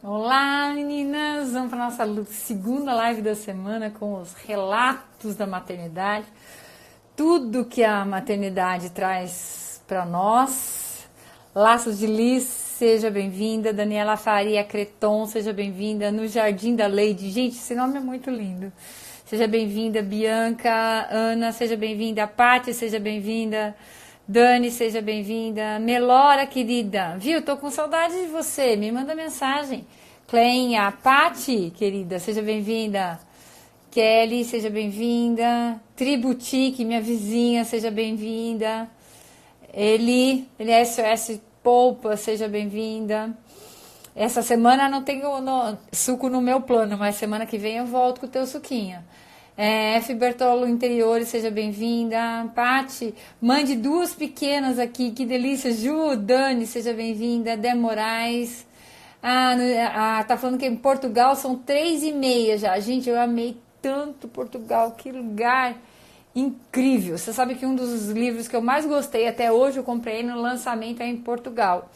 Olá, meninas! Vamos para a nossa segunda live da semana com os relatos da maternidade. Tudo que a maternidade traz para nós. Laços de Liz, seja bem-vinda. Daniela Faria Creton, seja bem-vinda. No Jardim da Leide. Gente, esse nome é muito lindo. Seja bem-vinda, Bianca. Ana, seja bem-vinda. Paty, seja bem-vinda. Dani, seja bem-vinda. Melora, querida. Viu? Tô com saudade de você. Me manda mensagem. Cleinha, Pati, querida, seja bem-vinda. Kelly, seja bem-vinda. Tributique, minha vizinha, seja bem-vinda. Eli SOS Polpa, seja bem-vinda. Essa semana não tenho suco no meu plano, mas semana que vem eu volto com o teu suquinho. F. Bertolo Interiores, seja bem-vinda. Pati, mande duas pequenas aqui, que delícia. Ju, Dani, seja bem-vinda. Dé Moraes. Tá falando que em Portugal são 3h30 já. Gente, eu amei tanto Portugal, que lugar incrível. Você sabe que um dos livros que eu mais gostei até hoje, eu comprei no lançamento, é em Portugal.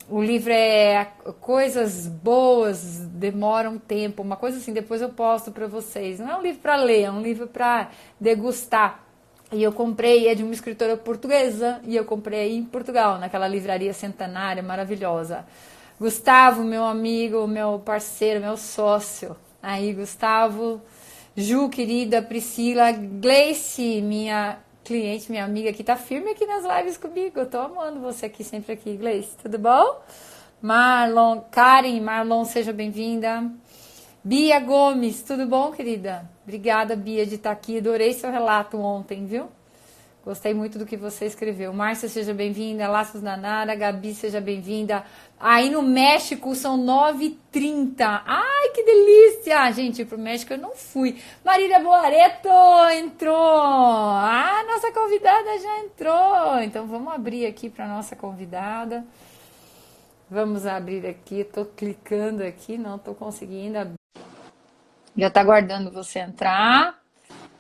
O livro é Coisas Boas, Demoram Tempo, uma coisa assim, depois eu posto para vocês. Não é um livro para ler, é um livro para degustar. E eu comprei, é de uma escritora portuguesa, e eu comprei aí em Portugal, naquela livraria centenária maravilhosa. Gustavo, meu amigo, meu parceiro, meu sócio. Aí, Gustavo, Ju, querida, Priscila, Gleice, minha cliente, minha amiga que tá firme aqui nas lives comigo. Eu tô amando você aqui, sempre aqui, Gleice. Tudo bom? Marlon, Karen, Marlon, seja bem-vinda. Bia Gomes, tudo bom, querida? Obrigada, Bia, de estar aqui. Adorei seu relato ontem, viu? Gostei muito do que você escreveu. Márcia, seja bem-vinda. Laços da Nara. Gabi, seja bem-vinda. Aí no México são 9h30. Ai, que delícia! Gente, pro México eu não fui. Marília Boareto entrou. Nossa convidada já entrou. Então vamos abrir aqui para nossa convidada. Vamos abrir aqui. Estou clicando aqui, não estou conseguindo abrir. Já está aguardando você entrar.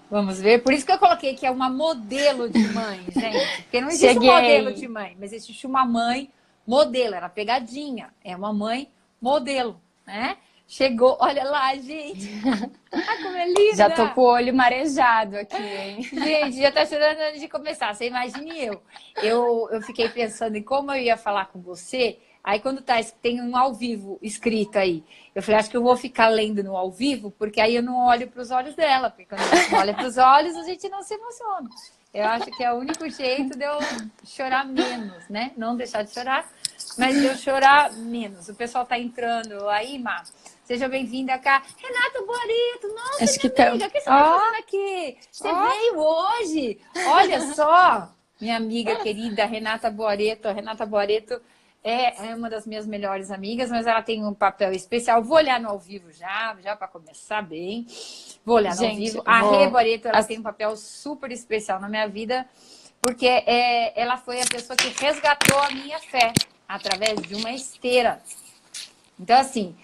Vamos ver. Por isso que eu coloquei que é uma modelo de mãe, gente. Porque não existe um modelo de mãe, mas existe uma mãe modelo. Era pegadinha. É uma mãe modelo, né? Chegou. Olha lá, gente. Ai, como é linda. Já tô com o olho marejado aqui, hein? Gente, já tá chorando antes de começar. Você imagine eu. Eu fiquei pensando em como eu ia falar com você. Aí quando tem um ao vivo escrito aí, eu falei, acho que eu vou ficar lendo no ao vivo, porque aí eu não olho para os olhos dela, porque quando a gente olha para os olhos, a gente não se emociona. Eu acho que é o único jeito de eu chorar menos, né? Não deixar de chorar, mas de eu chorar menos. O pessoal tá entrando aí, Má. Seja bem-vinda cá. Renata Boarito, nossa, Acho minha que amiga, o que você tá fazendo aqui? Você veio hoje? Olha só, minha amiga querida Renata Boareto. A Renata Boareto é uma das minhas melhores amigas, mas ela tem um papel especial. Vou olhar no ao vivo já para começar bem. Vou olhar no ao vivo. A Rê Boareto, ela tem um papel super especial na minha vida, porque ela foi a pessoa que resgatou a minha fé através de uma esteira. Então, assim,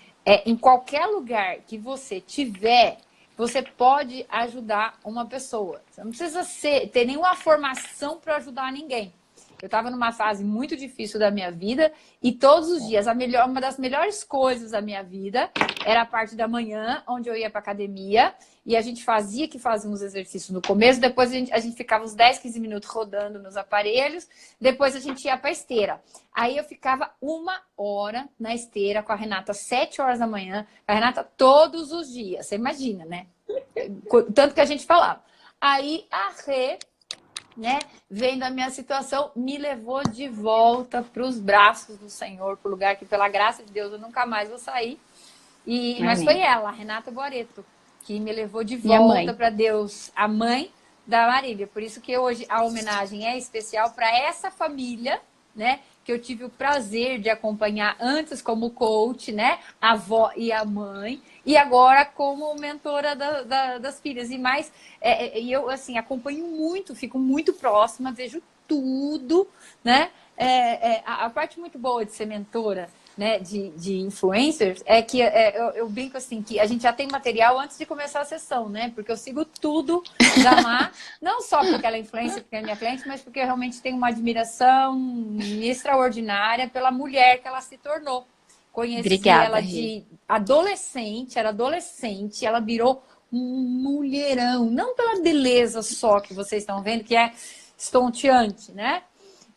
em qualquer lugar que você tiver, você pode ajudar uma pessoa. Você não precisa ter nenhuma formação para ajudar ninguém. Eu estava numa fase muito difícil da minha vida e todos os dias, uma das melhores coisas da minha vida era a parte da manhã, onde eu ia para academia e a gente fazia uns exercícios no começo, depois a gente ficava uns 10, 15 minutos rodando nos aparelhos, depois a gente ia para a esteira. Aí eu ficava 1 hora na esteira com a Renata, 7 horas da manhã, a Renata todos os dias, você imagina, né? Tanto que a gente falava. Aí a Rê, né, vendo a minha situação, me levou de volta para os braços do Senhor, para o lugar que, pela graça de Deus, eu nunca mais vou sair. Mas foi ela, a Renata Boareto, que me levou de volta para Deus, a mãe da Marília. Por isso que hoje a homenagem é especial para essa família, né, que eu tive o prazer de acompanhar antes como coach, né, a avó e a mãe, e agora como mentora das filhas. E eu, assim, acompanho muito, fico muito próxima, vejo tudo, né? A parte muito boa de ser mentora, né, de influencers, é que eu brinco assim, que a gente já tem material antes de começar a sessão, né? Porque eu sigo tudo da Má, não só porque ela é influencer, porque é minha cliente, mas porque eu realmente tenho uma admiração extraordinária pela mulher que ela se tornou. Conheci Obrigada, ela Rê. de adolescente, era adolescente, ela virou um mulherão, não pela beleza só que vocês estão vendo, que é estonteante, né?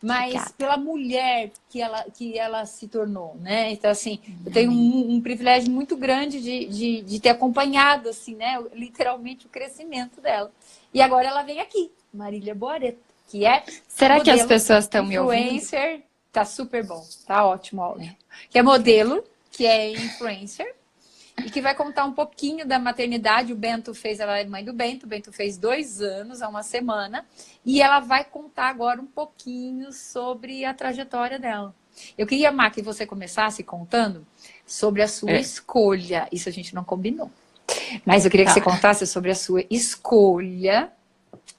Mas Obrigada. pela mulher que ela se tornou, né? Então, assim, eu tenho um privilégio muito grande de ter acompanhado, assim, né? Literalmente o crescimento dela. E agora ela vem aqui, Marília Boareto, que é Será que as modelo, pessoas estão me ouvindo? influencer, tá super bom, tá ótimo o áudio. Que é modelo, que é influencer, e que vai contar um pouquinho da maternidade. O Bento fez, ela é mãe do Bento, o Bento fez 2 anos, há uma semana, e ela vai contar agora um pouquinho sobre a trajetória dela. Eu queria, Má, que você começasse contando sobre a sua escolha. Isso a gente não combinou. Mas eu queria que você Tá. contasse sobre a sua escolha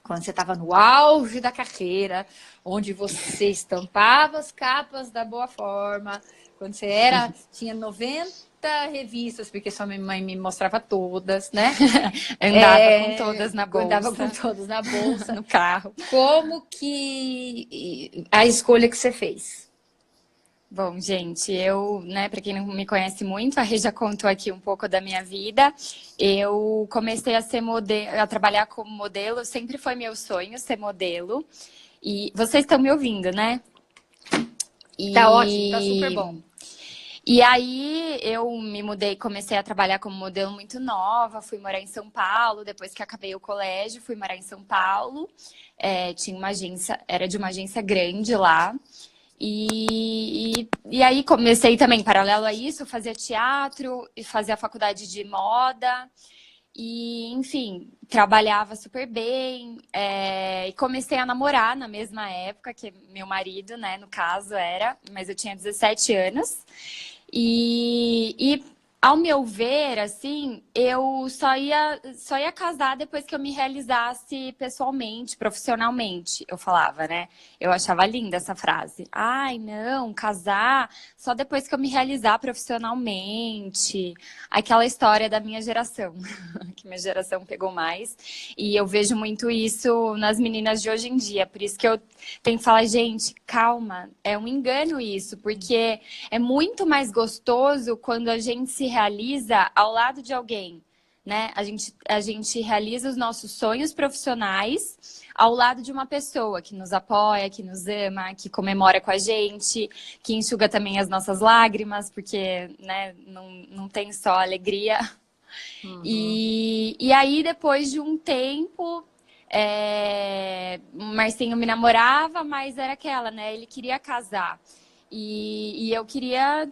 quando você estava no auge da carreira, onde você estampava as capas da Boa Forma, quando você tinha 90 revistas, porque sua mãe me mostrava todas, né? Andava com todas na Andava com bolsa, todas na bolsa. no carro. Como que a escolha que você fez? Bom, gente, eu, né, para quem não me conhece muito, a Rê já contou aqui um pouco da minha vida. Eu comecei a ser modelo, a trabalhar como modelo, sempre foi meu sonho ser modelo. E vocês estão me ouvindo, né? Tá ótimo, tá super bom. E aí eu me mudei, comecei a trabalhar como modelo muito nova, fui morar em São Paulo, depois que acabei o colégio, fui morar em São Paulo. Tinha uma agência, era de uma agência grande lá. E aí comecei também, paralelo a isso, fazia teatro e fazia faculdade de moda. E, enfim, trabalhava super bem. E comecei a namorar na mesma época que meu marido, né, no caso era, mas eu tinha 17 anos. E ao meu ver, assim, eu só ia casar depois que eu me realizasse pessoalmente, profissionalmente, eu falava, né? Eu achava linda essa frase. Ai, não, casar só depois que eu me realizar profissionalmente. Aquela história da minha geração, que minha geração pegou mais. E eu vejo muito isso nas meninas de hoje em dia. Por isso que eu tenho que falar, gente, calma, é um engano isso, porque é muito mais gostoso quando a gente se realiza ao lado de alguém, né? A gente realiza os nossos sonhos profissionais ao lado de uma pessoa que nos apoia, que nos ama, que comemora com a gente, que enxuga também as nossas lágrimas, porque, né, não tem só alegria. E aí, depois de um tempo, o Marcinho me namorava, mas era aquela, né? Ele queria casar. E eu queria,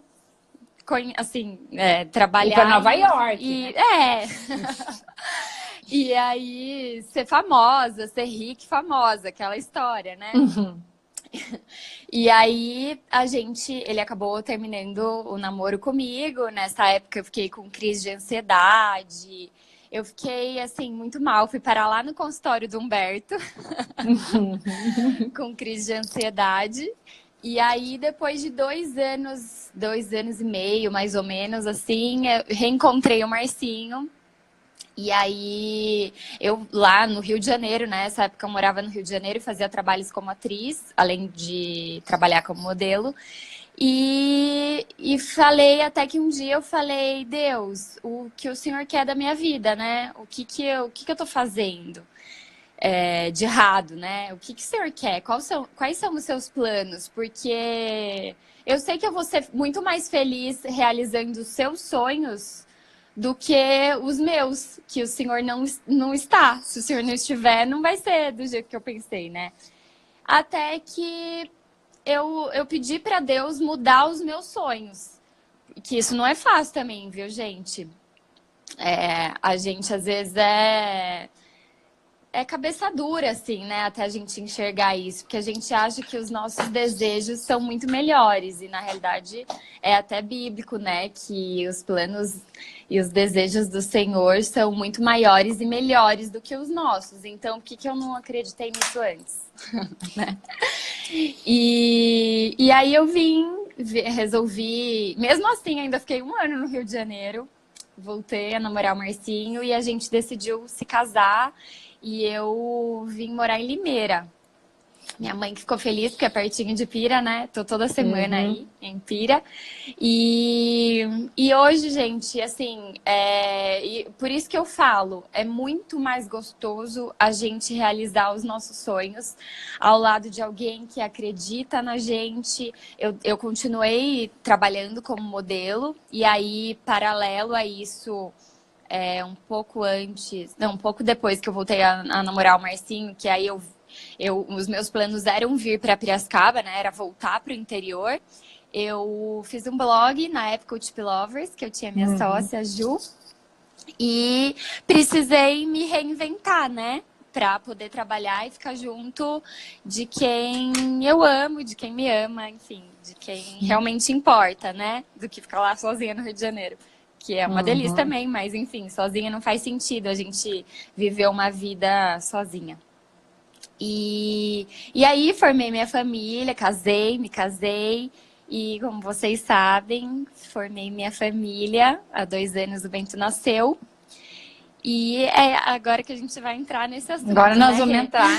assim, Ir trabalhar para Nova York, né? E aí ser famosa, ser rica e famosa, aquela história, né? E aí ele acabou terminando o namoro comigo. Nessa época eu fiquei com crise de ansiedade. Eu fiquei, assim, muito mal. Fui parar lá no consultório do Humberto com crise de ansiedade. E aí, depois de 2 anos e meio, mais ou menos, assim, eu reencontrei o Marcinho. E aí, eu lá no Rio de Janeiro, né? Nessa época eu morava no Rio de Janeiro e fazia trabalhos como atriz, além de trabalhar como modelo. E falei, até que um dia eu falei, Deus, o que o Senhor quer da minha vida, né? O que eu tô fazendo de errado, né? O que o Senhor quer? Quais são os seus planos? Porque eu sei que eu vou ser muito mais feliz realizando os seus sonhos do que os meus, que o Senhor não está. Se o Senhor não estiver, não vai ser do jeito que eu pensei, né? Até que eu pedi para Deus mudar os meus sonhos. Que isso não é fácil também, viu, gente? A gente, às vezes, é cabeça dura, assim, né? Até a gente enxergar isso. Porque a gente acha que os nossos desejos são muito melhores. E, na realidade, é até bíblico, né? Que os planos e os desejos do Senhor são muito maiores e melhores do que os nossos. Então, por que eu não acreditei nisso antes? Né? E aí eu resolvi... Mesmo assim, ainda fiquei 1 ano no Rio de Janeiro. Voltei a namorar o Marcinho e a gente decidiu se casar. E eu vim morar em Limeira. Minha mãe que ficou feliz, porque é pertinho de Pira, né? Tô toda semana aí em Pira. E hoje, gente, assim, e por isso que eu falo, é muito mais gostoso a gente realizar os nossos sonhos ao lado de alguém que acredita na gente. Eu continuei trabalhando como modelo, e aí, paralelo a isso, um pouco antes, não, um pouco depois que eu voltei a namorar o Marcinho, que aí os meus planos eram vir para Piracicaba, né? Era voltar para o interior. Eu fiz um blog na época, o Tip Lovers, que eu tinha minha sócia, Ju, e precisei me reinventar, né? Para poder trabalhar e ficar junto de quem eu amo, de quem me ama, enfim, de quem realmente importa, né? Do que ficar lá sozinha no Rio de Janeiro. Que é uma delícia também, mas enfim, sozinha não faz sentido a gente viver uma vida sozinha. E aí formei minha família, me casei. E como vocês sabem, formei minha família. Há 2 anos o Bento nasceu. E é agora que a gente vai entrar nesse assunto. Agora nós né, vamos Rê? entrar.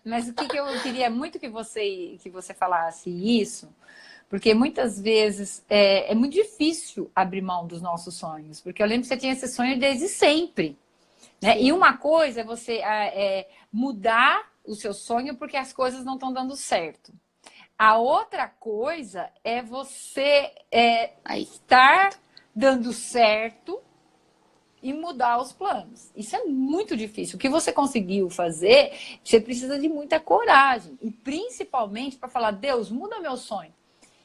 Mas o que eu queria muito que você falasse isso, porque muitas vezes é muito difícil abrir mão dos nossos sonhos. Porque eu lembro que você tinha esse sonho desde sempre. Né? E uma coisa é você mudar o seu sonho porque as coisas não estão dando certo. A outra coisa é você estar dando certo e mudar os planos. Isso é muito difícil. O que você conseguiu fazer, você precisa de muita coragem. E principalmente para falar, Deus, muda meu sonho.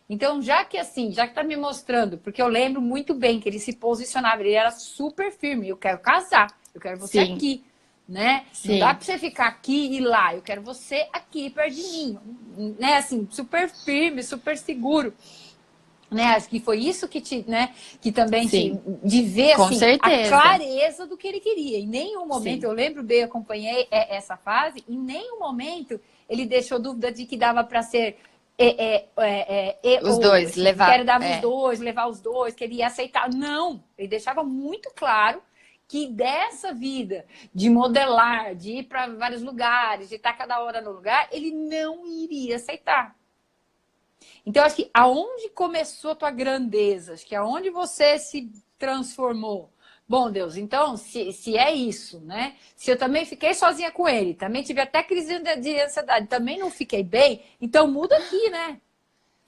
Então, já que está me mostrando, porque eu lembro muito bem que ele se posicionava, ele era super firme, eu quero casar, eu quero você aqui, né? Não dá para você ficar aqui e lá, eu quero você aqui, perto de mim, né? Assim, super firme, super seguro. Né? Acho que foi isso que que também de ver assim, a clareza do que ele queria. Em nenhum momento, eu lembro bem, eu acompanhei essa fase, em nenhum momento ele deixou dúvida de que dava para ser os dois, levar. Que era dar os dois, levar os dois, que ele ia aceitar. Não, ele deixava muito claro que dessa vida de modelar, de ir para vários lugares, de estar cada hora no lugar, ele não iria aceitar. Então, acho que aonde começou a tua grandeza, acho que aonde você se transformou. Bom, Deus, então, se é isso, né? Se eu também fiquei sozinha com ele, também tive até crise de ansiedade, também não fiquei bem, então muda aqui, né?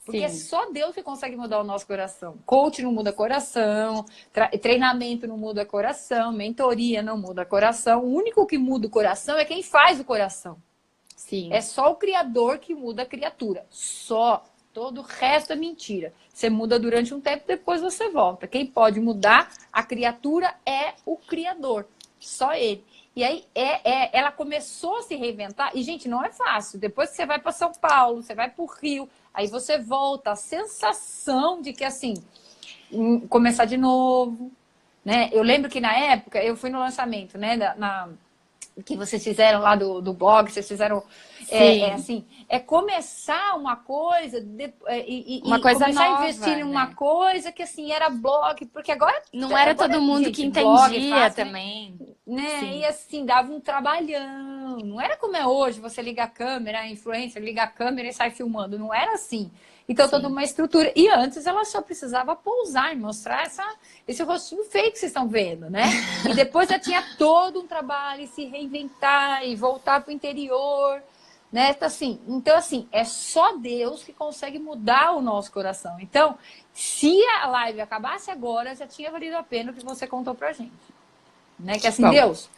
Porque é só Deus que consegue mudar o nosso coração. Coach não muda coração, treinamento não muda coração, mentoria não muda coração. O único que muda o coração é quem faz o coração. Sim. É só o Criador que muda a criatura. Só. Todo o resto é mentira. Você muda durante um tempo, depois você volta. Quem pode mudar a criatura é o Criador. Só ele. E aí ela começou a se reinventar. E, gente, não é fácil. Depois que você vai para São Paulo, você vai para o Rio, aí você volta. A sensação de que, assim, começar de novo. Né? Eu lembro que na época, eu fui no lançamento, né? Que vocês fizeram lá do blog, vocês fizeram começar uma coisa uma coisa começar nova, a investir em uma né? coisa que assim era blog, porque agora não era todo mundo que entendia fácil, também, né? E assim dava um trabalhão, não era como é hoje, você liga a câmera, a influencer liga a câmera e sai filmando, não era assim. Então, toda uma estrutura. E antes ela só precisava pousar e mostrar esse rostinho feio que vocês estão vendo, né? E depois já tinha todo um trabalho, e se reinventar e voltar para o interior, né? Então, assim, é só Deus que consegue mudar o nosso coração. Então, se a live acabasse agora, já tinha valido a pena o que você contou pra gente. Né? Que assim, Deus,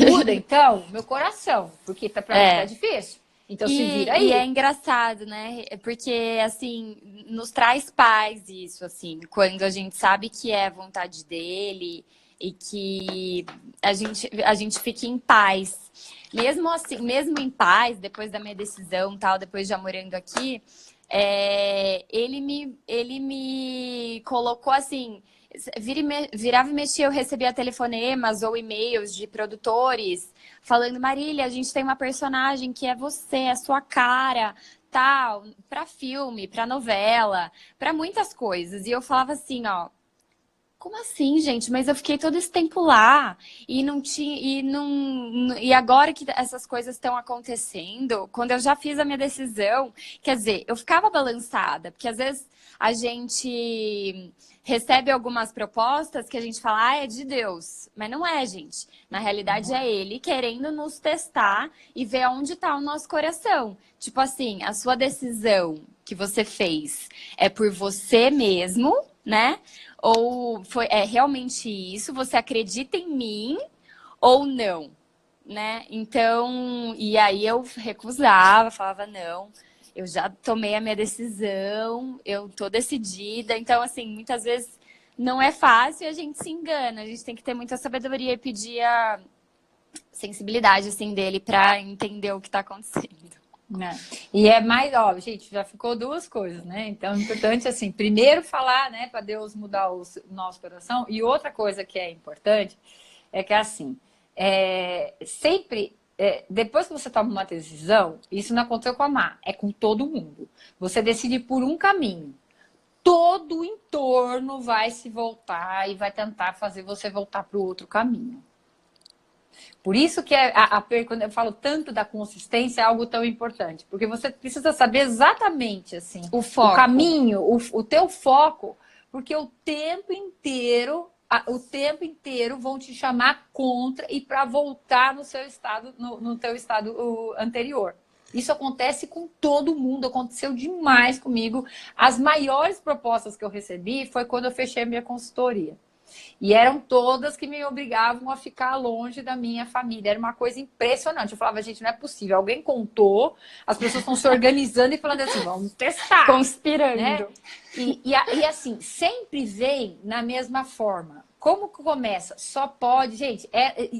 muda então meu coração, porque pra mim tá difícil. Então se vira aí. E é engraçado, né? Porque, assim, nos traz paz isso, assim, quando a gente sabe que é a vontade dele e que a gente fica em paz. Mesmo assim, mesmo em paz, depois da minha decisão, tal, depois já morando aqui, ele me colocou assim... Virava e mexia, eu recebia telefonemas ou e-mails de produtores falando, Marília, a gente tem uma personagem que é você, é a sua cara, tal, para filme, para novela, para muitas coisas. E eu falava assim, ó, como assim, gente? Mas eu fiquei todo esse tempo lá e não tinha e agora que essas coisas estão acontecendo, quando eu já fiz a minha decisão, quer dizer, eu ficava balançada, porque às vezes a gente recebe algumas propostas que a gente fala, ah, é de Deus, mas não é, gente. Na realidade é ele querendo nos testar e ver aonde está o nosso coração. Tipo assim, a sua decisão que você fez é por você mesmo, né? Ou é realmente isso? Você acredita em mim ou não? Né? Então, e aí eu recusava, falava não, eu já tomei a minha decisão, eu tô decidida. Então, assim, muitas vezes não é fácil e a gente se engana. A gente tem que ter muita sabedoria e pedir a sensibilidade, assim, dele para entender o que tá acontecendo. Né? E é mais, ó, gente, já ficou duas coisas, né? Então é importante, assim, primeiro falar, né, para Deus mudar o nosso coração. E outra coisa que é importante é que, assim, sempre, depois que você toma uma decisão, isso não aconteceu com a Má, é com todo mundo. Você decide por um caminho. Todo o entorno vai se voltar e vai tentar fazer você voltar para o outro caminho. Por isso que quando eu falo tanto da consistência, é algo tão importante. Porque você precisa saber exatamente assim, o foco. O caminho, o teu foco, porque o tempo inteiro vão te chamar contra e para voltar no seu estado, no teu estado anterior. Isso acontece com todo mundo, aconteceu demais comigo. As maiores propostas que eu recebi foi quando eu fechei a minha consultoria. E eram todas que me obrigavam a ficar longe da minha família. Era uma coisa impressionante. Eu falava, gente, não é possível. Alguém contou, as pessoas estão se organizando e falando assim, vamos testar. Conspirando. Né? E assim, sempre vem na mesma forma. Como que começa? Só pode, gente,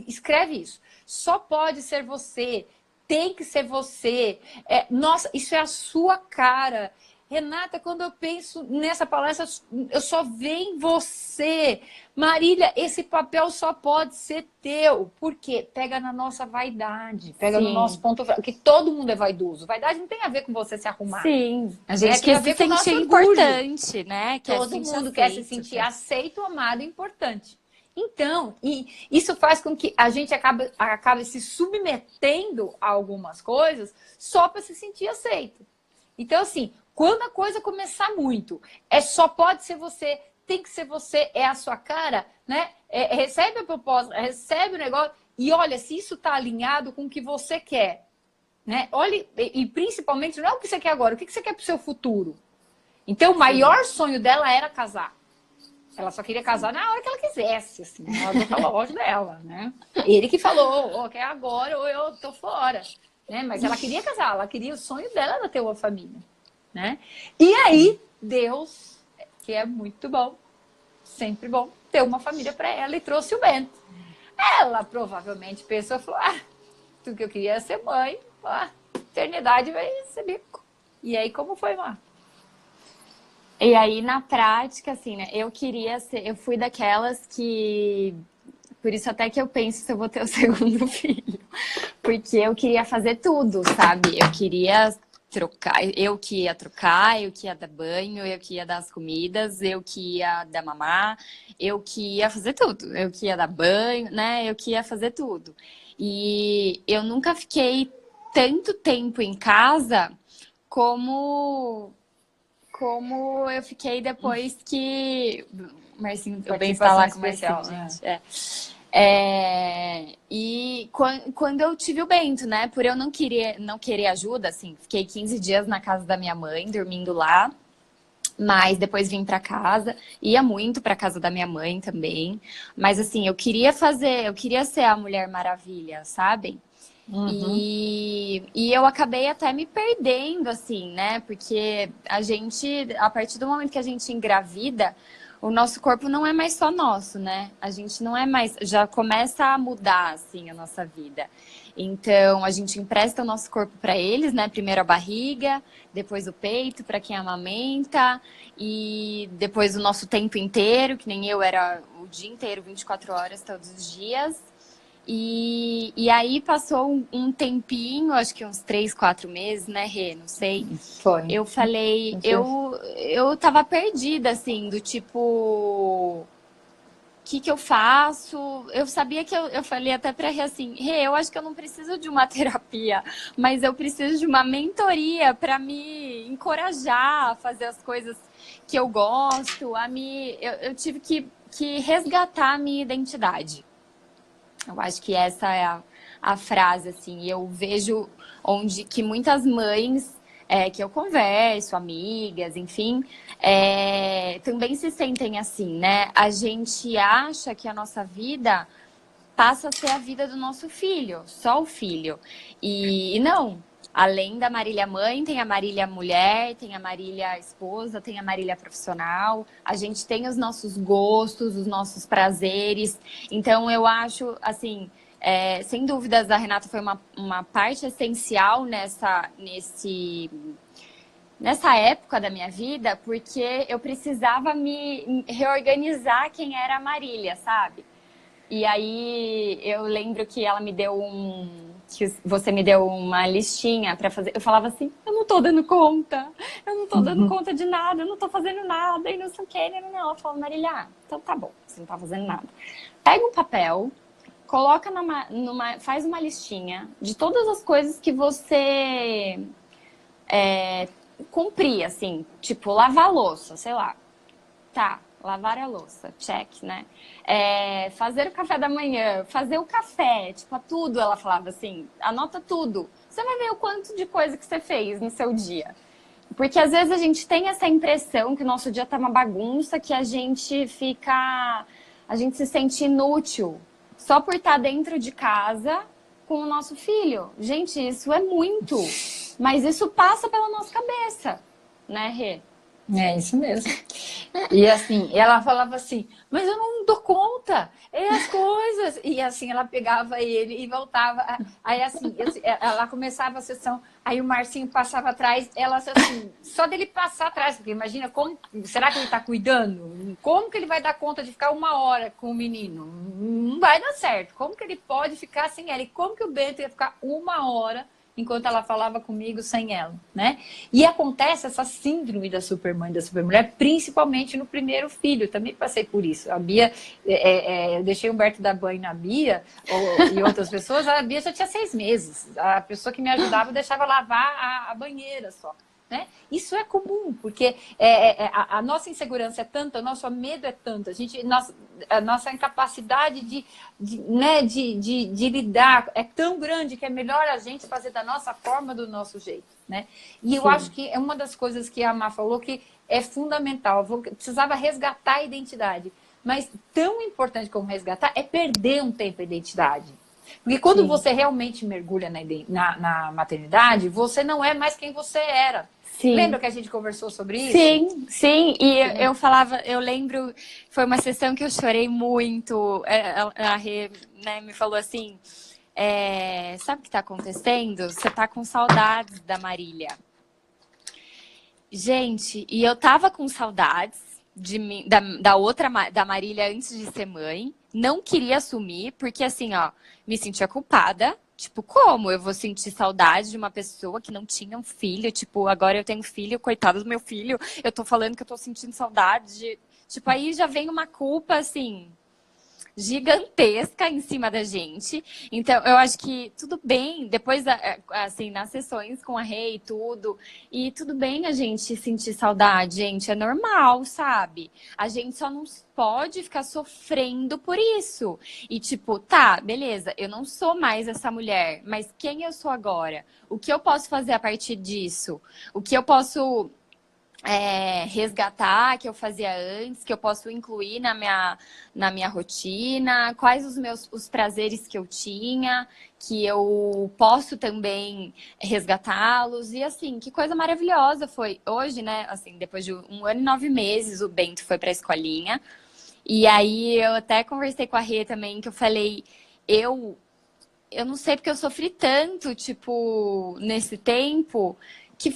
escreve isso. Só pode ser você. Tem que ser você. Nossa, isso é a sua cara. Renata, quando eu penso nessa palestra, eu só vejo você. Marília, esse papel só pode ser teu. Por quê? Pega na nossa vaidade, pega Sim. no nosso ponto fraco, porque todo mundo é vaidoso. Vaidade não tem a ver com você se arrumar. Sim, a gente quer se sentir importante, né? Todo mundo quer se sentir aceito, amado e importante. Então, isso faz com que a gente acabe se submetendo a algumas coisas só para se sentir aceito. Então, assim, quando a coisa começar muito, só pode ser você, tem que ser você, é a sua cara, né? Recebe a proposta, recebe o negócio e olha se isso está alinhado com o que você quer, né? Olha, e principalmente não é o que você quer agora, o que você quer para o seu futuro. Então, o maior sonho dela era casar. Ela só queria casar na hora que ela quisesse, assim, na hora do relógio dela, né? Ele que falou, quer agora ou eu tô fora, né? Mas ela queria casar, ela queria, o sonho dela era ter uma família. Né? E aí, Deus, que é muito bom, sempre bom, ter uma família para ela e trouxe o Bento. Ela provavelmente pensou, falou, tudo que eu queria era ser mãe, eternidade vai ser bico. E aí, como foi, Mar? E aí, na prática, assim, né, eu fui daquelas que, por isso até que eu penso se eu vou ter o segundo filho, porque eu queria fazer tudo, sabe? Eu queria trocar, eu que ia trocar, eu que ia dar banho, eu que ia dar as comidas, eu que ia dar mamar, eu que ia fazer tudo, eu que ia dar banho, né? Eu que ia fazer tudo. E eu nunca fiquei tanto tempo em casa como eu fiquei depois que... Marcinho, eu bem falar com o Marcinho, gente. E quando eu tive o Bento, né? Por eu não querer ajuda, assim, fiquei 15 dias na casa da minha mãe, dormindo lá. Mas depois vim pra casa, ia muito pra casa da minha mãe também. Mas assim, eu queria ser a Mulher Maravilha, sabe? Uhum. E eu acabei até me perdendo, assim, né? Porque a partir do momento que a gente engravida, o nosso corpo não é mais só nosso, né? A gente não é mais... Já começa a mudar, assim, a nossa vida. Então, a gente empresta o nosso corpo para eles, né? Primeiro a barriga, depois o peito, para quem amamenta. E depois o nosso tempo inteiro, que nem eu era o dia inteiro, 24 horas, todos os dias. E aí passou um tempinho, acho que uns 3, 4 meses, né, Rê? Não sei. Foi. Eu falei, eu tava perdida, assim, do tipo... que eu faço? Eu sabia que eu falei até pra Rê assim, Rê, eu acho que eu não preciso de uma terapia, mas eu preciso de uma mentoria para me encorajar a fazer as coisas que eu gosto, eu tive que resgatar a minha identidade. Eu acho que essa é a frase, assim, eu vejo onde que muitas mães que eu converso, amigas, enfim, também se sentem assim, né? A gente acha que a nossa vida passa a ser a vida do nosso filho, só o filho. E não, além da Marília mãe, tem a Marília mulher, tem a Marília esposa, tem a Marília profissional. A gente tem os nossos gostos, os nossos prazeres. Então, eu acho, assim, sem dúvidas, a Renata foi uma parte essencial nessa época da minha vida, porque eu precisava me reorganizar quem era a Marília, sabe? E aí eu lembro que ela me deu que você me deu uma listinha para fazer. Eu falava assim, eu não tô dando conta, eu não tô dando conta de nada, eu não tô fazendo nada, e não sei o que. Não. Ela falou, Marília, então tá bom, você não tá fazendo nada. Pega um papel, coloca faz uma listinha de todas as coisas que você cumprir, assim, tipo, lavar a louça, sei lá. Tá, lavar a louça, check, né? Fazer o café da manhã, fazer o café, tipo, tudo, ela falava assim, anota tudo. Você vai ver o quanto de coisa que você fez no seu dia. Porque às vezes a gente tem essa impressão que o nosso dia tá uma bagunça, que a gente se sente inútil só por estar dentro de casa com o nosso filho. Gente, isso é muito, mas isso passa pela nossa cabeça, né, Rê? É isso mesmo. E assim, ela falava assim, mas eu não dou conta, as coisas. E assim, ela pegava ele e voltava. Aí assim, ela começava a sessão, aí o Marcinho passava atrás, ela assim, só dele passar atrás, porque imagina, será que ele está cuidando? Como que ele vai dar conta de ficar 1 hora com o menino? Não vai dar certo. Como que ele pode ficar sem ela? E como que o Bento ia ficar 1 hora enquanto ela falava comigo sem ela, né? E acontece essa síndrome da supermãe, da supermulher, principalmente no primeiro filho. Eu também passei por isso. A Bia, eu deixei o Humberto dar banho na Bia e outras pessoas. A Bia já tinha 6 meses. A pessoa que me ajudava deixava lavar a banheira só. Né? Isso é comum, porque a nossa insegurança é tanta, o nosso medo é tanto, a nossa incapacidade de lidar é tão grande que é melhor a gente fazer da nossa forma, do nosso jeito. Né? E eu acho que é uma das coisas que a Má falou que é fundamental. Eu precisava resgatar a identidade. Mas tão importante como resgatar é perder um tempo a identidade. Porque quando você realmente mergulha na maternidade, você não é mais quem você era. Sim. Lembra que a gente conversou sobre isso? Sim, sim. E eu lembro, foi uma sessão que eu chorei muito. A Rê, né, me falou assim, sabe o que está acontecendo? Você está com saudades da Marília. Gente, e eu tava com saudades da Marília antes de ser mãe. Não queria assumir, porque assim, ó, me sentia culpada. Tipo, como eu vou sentir saudade de uma pessoa que não tinha um filho? Tipo, agora eu tenho filho, coitado do meu filho. Eu tô falando que eu tô sentindo saudade de... Tipo, aí já vem uma culpa, assim, gigantesca em cima da gente. Então, eu acho que tudo bem, depois, assim, nas sessões com a Rê e tudo bem a gente sentir saudade, gente, é normal, sabe? A gente só não pode ficar sofrendo por isso. E tipo, tá, beleza, eu não sou mais essa mulher, mas quem eu sou agora? O que eu posso fazer a partir disso? O que eu posso resgatar que eu fazia antes, que eu posso incluir na minha rotina, quais os prazeres que eu tinha, que eu posso também resgatá-los, e assim, que coisa maravilhosa foi. Hoje, né, assim, depois de 1 ano e 9 meses, o Bento foi pra escolinha, e aí eu até conversei com a Rê também, que eu falei, eu não sei porque eu sofri tanto, tipo, nesse tempo, que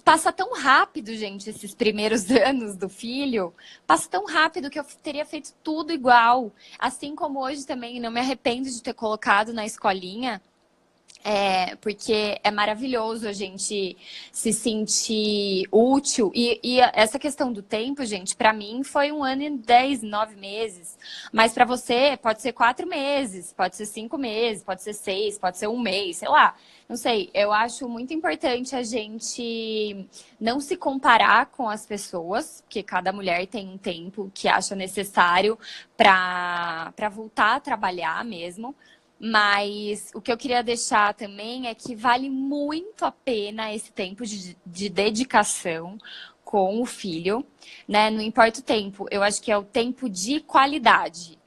passa tão rápido, gente, esses primeiros anos do filho, passa tão rápido que eu teria feito tudo igual. Assim como hoje também, não me arrependo de ter colocado na escolinha, Porque é maravilhoso a gente se sentir útil. E essa questão do tempo, gente, para mim foi 1 ano e 10, 9 meses. Mas para você pode ser 4 meses, pode ser 5 meses, pode ser 6, pode ser 1 mês, sei lá. Não sei, eu acho muito importante a gente não se comparar com as pessoas, porque cada mulher tem um tempo que acha necessário para voltar a trabalhar mesmo. Mas o que eu queria deixar também é que vale muito a pena esse tempo de dedicação com o filho, né? Não importa o tempo, eu acho que é o tempo de qualidade.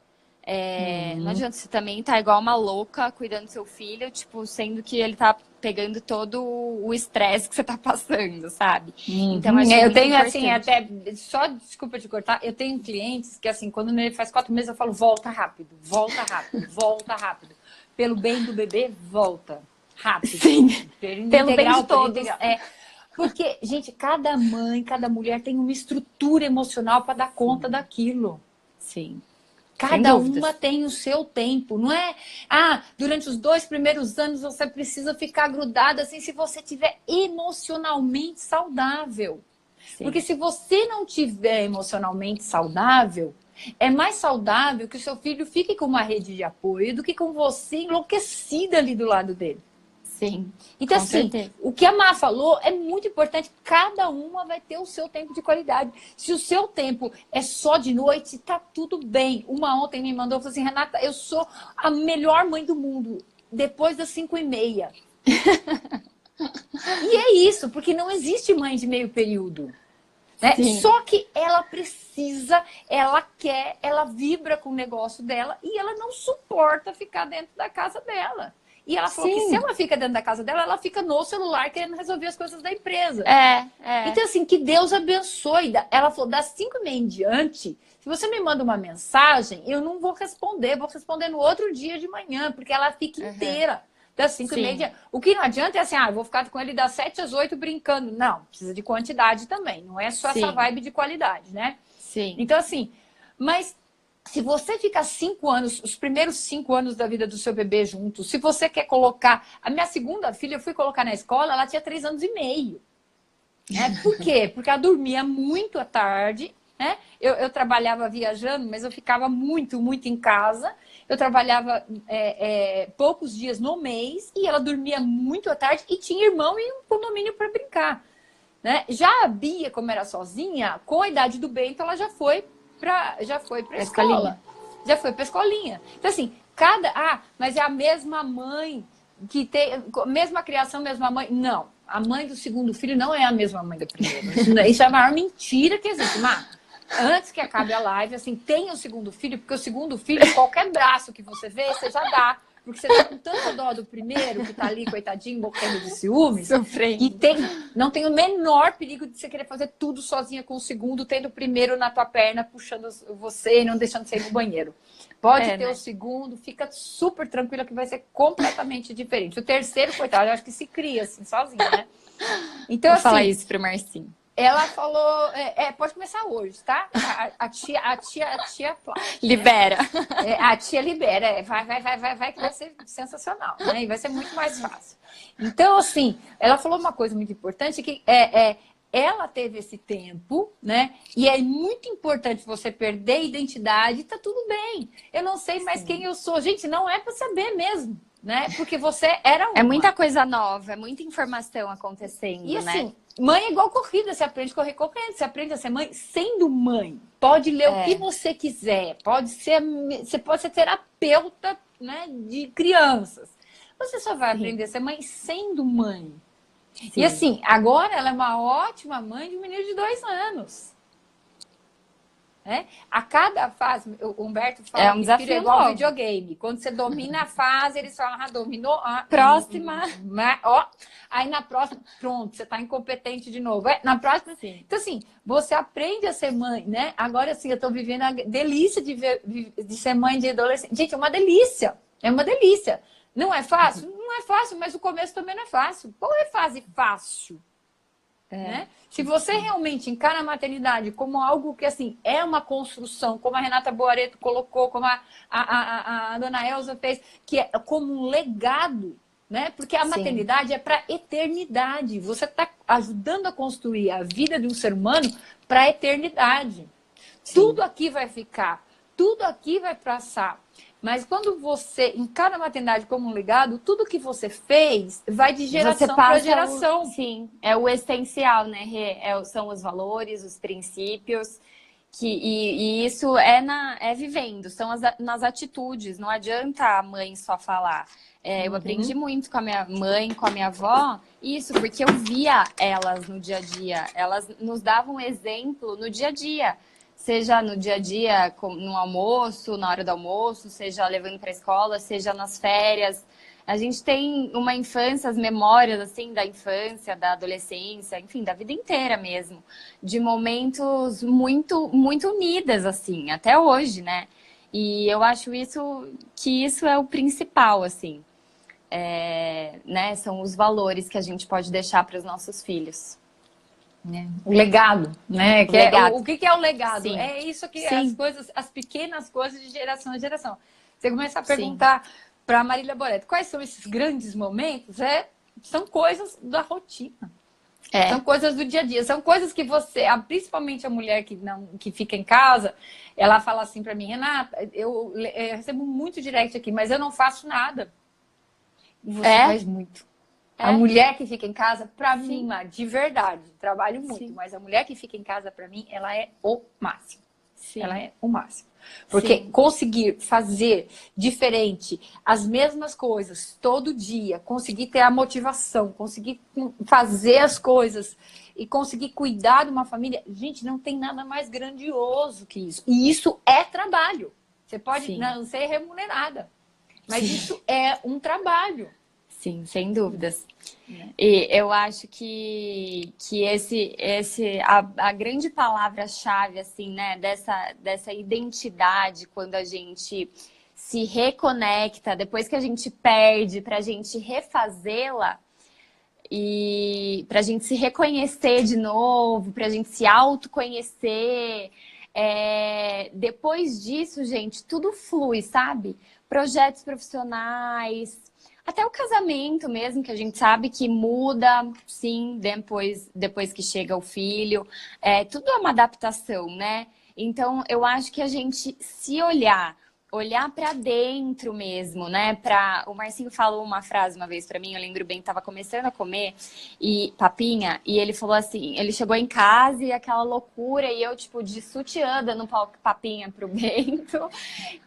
Não adianta você também estar igual uma louca cuidando do seu filho, tipo, sendo que ele tá pegando todo o estresse que você tá passando, sabe? Então, acho Eu muito tenho, assim, importante. até, só desculpa te cortar, eu tenho clientes que, assim, quando ele faz 4 meses, eu falo, volta rápido, volta rápido, volta rápido. Pelo bem do bebê, volta rápido. Sim, Pelo bem de todos. Porque, gente, cada mãe, cada mulher tem uma estrutura emocional para dar conta daquilo. Sim. Cada uma tem o seu tempo, não é? Durante os 2 primeiros anos você precisa ficar grudada assim se você tiver emocionalmente saudável. Sim. Porque se você não tiver emocionalmente saudável, é mais saudável que o seu filho fique com uma rede de apoio do que com você enlouquecida ali do lado dele. Sim. Então, com assim, certeza. o que a Má falou é muito importante. Cada uma vai ter o seu tempo de qualidade. Se o seu tempo é só de noite, tá tudo bem. Uma ontem me mandou, falou assim, Renata, eu sou a melhor mãe do mundo depois das 5h30. E é isso, porque não existe mãe de meio período. Né? Só que ela precisa, ela quer, ela vibra com o negócio dela e ela não suporta ficar dentro da casa dela. E ela falou que se ela fica dentro da casa dela, ela fica no celular querendo resolver as coisas da empresa. Então, assim, que Deus abençoe. Ela falou, das 5h30 em diante, se você me manda uma mensagem, eu não vou responder no outro dia de manhã, porque ela fica inteira. Das 5h30. O que não adianta é assim, eu vou ficar com ele das 7 às 8 brincando. Não, precisa de quantidade também. Não é só essa vibe de qualidade, né? Sim. Então, assim, mas se você ficar 5 anos, os primeiros 5 anos da vida do seu bebê juntos, se você quer colocar... A minha segunda filha, eu fui colocar na escola, ela tinha 3 anos e meio. Por quê? Porque ela dormia muito à tarde, né? Eu trabalhava viajando, mas eu ficava muito em casa. Eu trabalhava poucos dias no mês e ela dormia muito à tarde e tinha irmão e um condomínio para brincar. Né? Já a Bia, como era sozinha, com a idade do Bento, ela já foi para a escola. Já foi para a escolinha. Então, assim, mas é a mesma mãe que tem. Mesma criação, mesma mãe. Não. A mãe do segundo filho não é a mesma mãe do primeiro. Isso é a maior mentira que existe. Antes que acabe a live, assim, tenha o segundo filho, porque o segundo filho, qualquer braço que você vê, você já dá. Porque você tá com tanta dó do primeiro, que tá ali, coitadinho, morrendo de ciúmes. Sofrendo. E não tem o menor perigo de você querer fazer tudo sozinha com o segundo, tendo o primeiro na tua perna, puxando você e não deixando você ir no banheiro. Pode ter o segundo, fica super tranquila que vai ser completamente diferente. O terceiro, coitado, eu acho que se cria assim, sozinho, né? Então, Vou assim, falar isso pro Marcinho. Ela falou, pode começar hoje, tá? A tia Flávia. Libera. A tia libera, vai que vai ser sensacional, né? E vai ser muito mais fácil. Então, assim, ela falou uma coisa muito importante, que ela teve esse tempo, né? E é muito importante você perder a identidade, tá tudo bem. Eu não sei mais quem eu sou. Gente, não é para saber mesmo, né? Porque você era uma. É muita coisa nova, é muita informação acontecendo, e, assim, né? Mãe é igual corrida, você aprende a correr correndo, você aprende a ser mãe sendo mãe. Pode ler o que você quiser, você pode ser terapeuta, né, de crianças. Você só vai aprender a ser mãe sendo mãe. Sim. E assim, agora ela é uma ótima mãe de um menino de 2 anos. A cada fase, o Humberto fala um desafio que é igual novo. videogame. Quando você domina a fase, eles falam, dominou. Próxima. Aí na próxima, pronto, você tá incompetente de novo. Na próxima, sim. Então, assim, você aprende a ser mãe, né? Agora, assim, eu tô vivendo a delícia de ser mãe de adolescente. Gente, é uma delícia. É uma delícia. Não é fácil? Não é fácil, mas o começo também não é fácil. Qual é fase fácil? Né? Se você realmente encara a maternidade como algo que, assim, é uma construção, como a Renata Boareto colocou, como a dona Elza fez, que é como um legado, né? Porque a Sim. maternidade é para eternidade. Você está ajudando a construir a vida de um ser humano para a eternidade. Sim. Tudo aqui vai ficar, tudo aqui vai passar. Mas quando você encara a maternidade como um legado, tudo que você fez vai de geração para geração. Sim, é o essencial, né, Rê? São os valores, os princípios, e isso é vivendo, são nas atitudes. Não adianta a mãe só falar. Eu aprendi muito com a minha mãe, com a minha avó, isso, porque eu via elas no dia a dia. Elas nos davam exemplo no dia a dia. Seja no dia a dia, no almoço, na hora do almoço, seja levando para a escola, seja nas férias. A gente tem uma infância, as memórias assim da infância, da adolescência, enfim, da vida inteira mesmo, de momentos muito, muito unidas assim, até hoje, né? E eu acho que isso é o principal, assim, né? São os valores que a gente pode deixar para os nossos filhos. O legado, né? O que é o legado? Sim. É isso que Sim. as coisas, as pequenas coisas de geração em geração. Você começa a perguntar para a Marília Boretti, quais são esses grandes momentos? São coisas da rotina. São coisas do dia a dia. São coisas que você, principalmente a mulher que fica em casa, ela fala assim para mim, Renata, eu recebo muito direct aqui, mas eu não faço nada. E você faz muito. A mulher que fica em casa, pra mim, de verdade, trabalho muito, mas a mulher que fica em casa, pra mim, ela é o máximo. Sim. Ela é o máximo. Porque conseguir fazer diferente, as mesmas coisas, todo dia, conseguir ter a motivação, conseguir fazer as coisas e conseguir cuidar de uma família, gente, não tem nada mais grandioso que isso. E isso é trabalho. Você pode não ser remunerada, mas isso é um trabalho. Sim, sem dúvidas. E eu acho que a grande palavra-chave, assim, né, dessa identidade, quando a gente se reconecta, depois que a gente perde, para a gente refazê-la e para a gente se reconhecer de novo, para a gente se autoconhecer. Depois disso, gente, tudo flui, sabe? Projetos profissionais. Até o casamento mesmo, que a gente sabe que muda, sim, depois que chega o filho. Tudo é uma adaptação, né? Então, eu acho que a gente se olhar para dentro mesmo, né? O Marcinho falou uma frase uma vez para mim, eu lembro bem, tava começando a comer papinha, e ele falou assim, ele chegou em casa e aquela loucura, e eu, tipo, de sutiã, dando papinha pro Bento,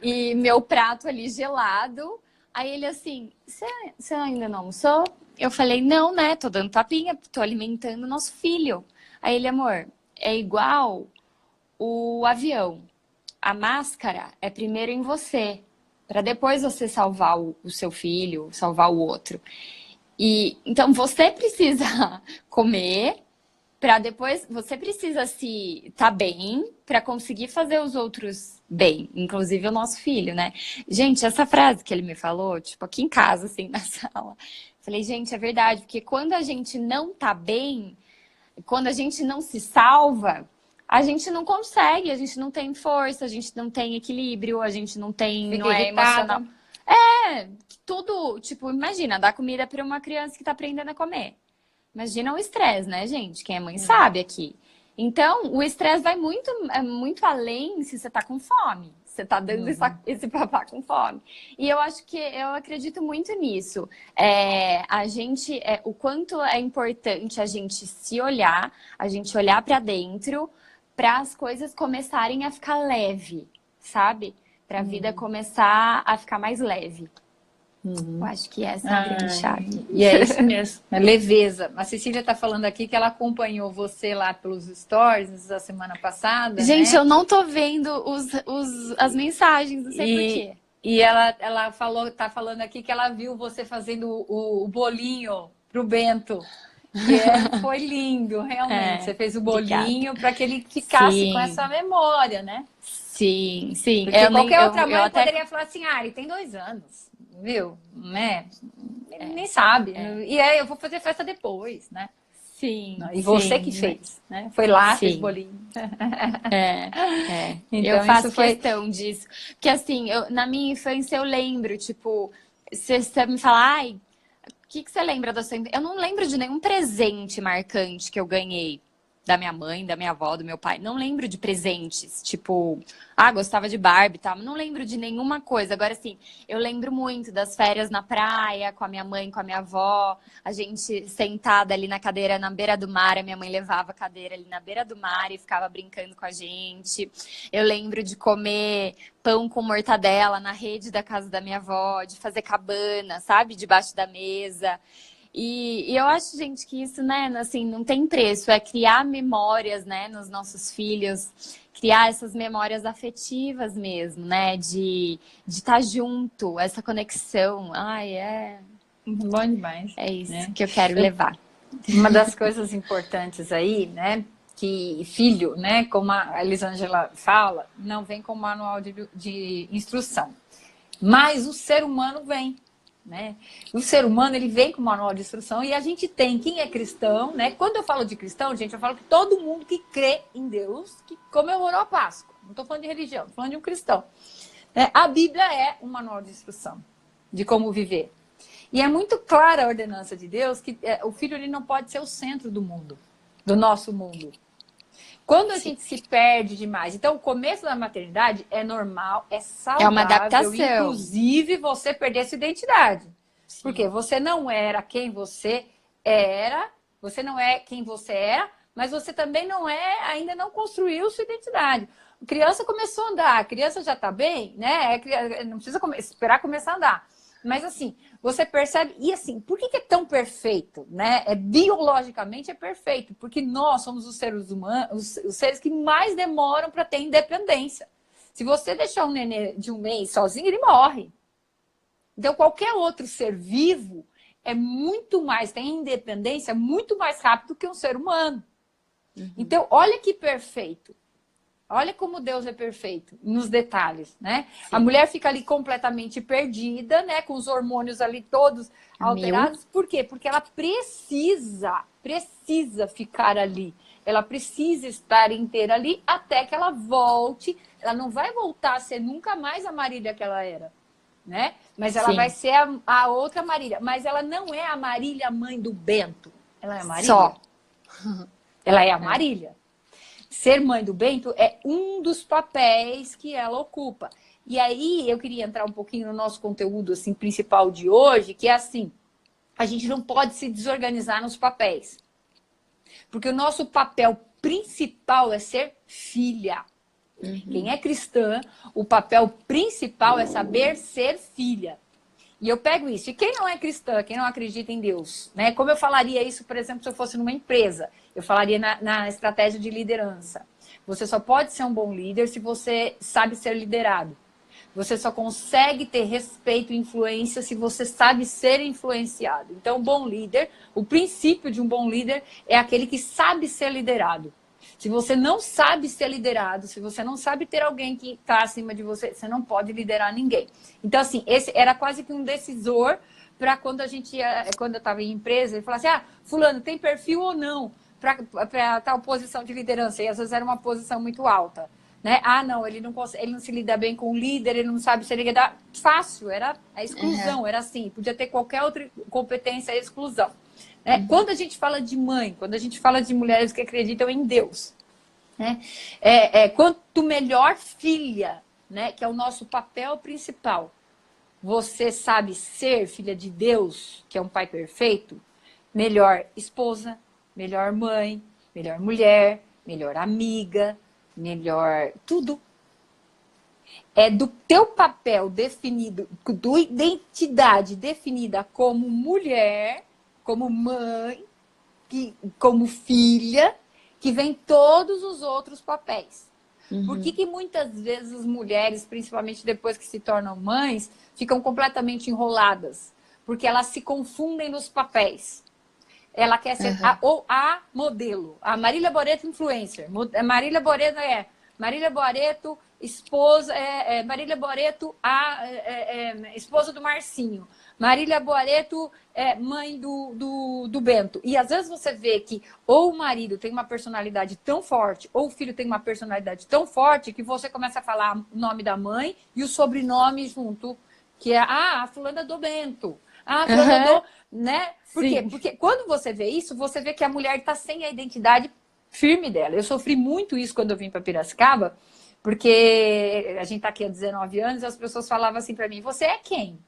e meu prato ali gelado. Aí ele assim, você ainda não almoçou? Eu falei, não, né? Tô dando papinha, tô alimentando o nosso filho. Aí ele, amor, é igual o avião. A máscara é primeiro em você, para depois você salvar o seu filho, salvar o outro. E então você precisa comer, para depois você precisa se tá bem para conseguir fazer os outros bem, inclusive o nosso filho, né? Gente, essa frase que ele me falou, tipo, aqui em casa, assim, na sala, falei, gente, é verdade, porque quando a gente não tá bem, quando a gente não se salva, a gente não consegue, a gente não tem força, a gente não tem equilíbrio, a gente não tem, não é emocional. Tudo, tipo, imagina, dar comida para uma criança que tá aprendendo a comer. Imagina o estresse, né, gente? Quem é mãe sabe aqui. Então, o estresse vai muito além se você tá com fome. Você tá dando esse papá com fome. E eu acho que eu acredito muito nisso. O quanto é importante a gente se olhar, a gente olhar para dentro, para as coisas começarem a ficar leve, sabe? Para a vida começar a ficar mais leve. Eu acho que essa é a grande chave. E é isso mesmo, é leveza. A Cecília está falando aqui que ela acompanhou você lá pelos stories da semana passada. Gente, né? eu não tô vendo as mensagens, não sei por quê. E ela tá falando aqui que ela viu você fazendo o bolinho pro Bento. E foi lindo, realmente. Você fez o bolinho para que ele ficasse com essa memória, né? Sim, sim. Porque qualquer outra mãe poderia falar assim, ele tem 2 anos. Viu? Né? Ele nem sabe. E aí eu vou fazer festa depois, né? Sim. E você que fez, né? Foi lá, fez bolinho. Então, eu faço questão disso. Porque assim, na minha infância eu lembro, tipo, você me fala, que você lembra da sua... Eu não lembro de nenhum presente marcante que eu ganhei da minha mãe, da minha avó, do meu pai. Não lembro de presentes, tipo, gostava de Barbie e tal. Não lembro de nenhuma coisa. Agora, assim, eu lembro muito das férias na praia, com a minha mãe, com a minha avó. A gente sentada ali na cadeira, na beira do mar. A minha mãe levava a cadeira ali na beira do mar e ficava brincando com a gente. Eu lembro de comer pão com mortadela na rede da casa da minha avó, de fazer cabana, sabe? Debaixo da mesa. E eu acho, gente, que isso, né, assim, não tem preço. É criar memórias, né, nos nossos filhos, criar essas memórias afetivas mesmo, né, de estar junto, essa conexão. Ai, Bom demais, é isso né? que eu quero levar. Uma das coisas importantes aí, né, que filho, né, como a Elisângela fala, não vem com manual de instrução, mas o ser humano vem. Né? O ser humano ele vem com manual de instrução e a gente tem, quem é cristão, né? Quando eu falo de cristão, gente, eu falo que todo mundo que crê em Deus, que comemorou a Páscoa. Não estou falando de religião, estou falando de um cristão. A Bíblia é um manual de instrução de como viver. E é muito clara a ordenança de Deus que o filho ele não pode ser o centro do mundo, do nosso mundo. Quando a gente se perde demais. Então, o começo da maternidade é normal, é saudável. É uma adaptação. Inclusive, você perder sua identidade. Sim. Porque você não era quem você era, você não é quem você era, mas você também não é, ainda não construiu sua identidade. A criança começou a andar, a criança já está bem, né? Não precisa esperar começar a andar. Mas assim, você percebe, e assim, por que é tão perfeito, né? Biologicamente é perfeito, porque nós somos os seres humanos, os seres que mais demoram para ter independência. Se você deixar um nenê de um mês sozinho, ele morre. Então, qualquer outro ser vivo é muito mais, tem independência muito mais rápido que um ser humano. Uhum. Então, olha que perfeito. Olha como Deus é perfeito nos detalhes, né? Sim. A mulher fica ali completamente perdida, né? Com os hormônios ali todos alterados. Por quê? Porque ela precisa ficar ali. Ela precisa estar inteira ali até que ela volte. Ela não vai voltar a ser nunca mais a Marília que ela era, né? Mas ela vai ser a outra Marília. Mas ela não é a Marília mãe do Bento. Ela é a Marília. Só. Ela é a Marília. Ser mãe do Bento é um dos papéis que ela ocupa. E aí eu queria entrar um pouquinho no nosso conteúdo assim, principal de hoje, que é assim, a gente não pode se desorganizar nos papéis. Porque o nosso papel principal é ser filha. Uhum. Quem é cristã, o papel principal é saber ser filha. E eu pego isso. E quem não é cristã, quem não acredita em Deus, né? Como eu falaria isso, por exemplo, se eu fosse numa empresa? Eu falaria na estratégia de liderança. Você só pode ser um bom líder se você sabe ser liderado. Você só consegue ter respeito e influência se você sabe ser influenciado. Então, um bom líder, o princípio de um bom líder é aquele que sabe ser liderado. Se você não sabe ser liderado, se você não sabe ter alguém que está acima de você, você não pode liderar ninguém. Então, assim, esse era quase que um decisor para quando quando eu estava em empresa, ele falava assim, fulano, tem perfil ou não para tal posição de liderança? E às vezes era uma posição muito alta. Né? Não, ele não se lida bem com o líder, ele não sabe ser liderado. Fácil, era a exclusão, era assim. Podia ter qualquer outra competência, a exclusão. Quando a gente fala de mãe, quando a gente fala de mulheres que acreditam em Deus, né? Quanto melhor filha, né? Que é o nosso papel principal, você sabe ser filha de Deus, que é um pai perfeito, melhor esposa, melhor mãe, melhor mulher, melhor amiga, melhor tudo. É do teu papel definido, tua identidade definida como mulher, como mãe, como filha, que vem todos os outros papéis. Uhum. Por que muitas vezes as mulheres, principalmente depois que se tornam mães, ficam completamente enroladas? Porque elas se confundem nos papéis. Ela quer ser a modelo, a Marília Boreto influencer. Marília Boreto Marília Boreto, esposa, Marília Boreto, esposa do Marcinho. Marília Boreto, mãe do Bento. E às vezes você vê que ou o marido tem uma personalidade tão forte, ou o filho tem uma personalidade tão forte, que você começa a falar o nome da mãe e o sobrenome junto, que é a fulana do Bento. Ah, fulano rodou, né? Por quê? Porque quando você vê isso, você vê que a mulher está sem a identidade firme dela. Eu sofri muito isso quando eu vim para Piracicaba, porque a gente está aqui há 19 anos e as pessoas falavam assim para mim, você é quem?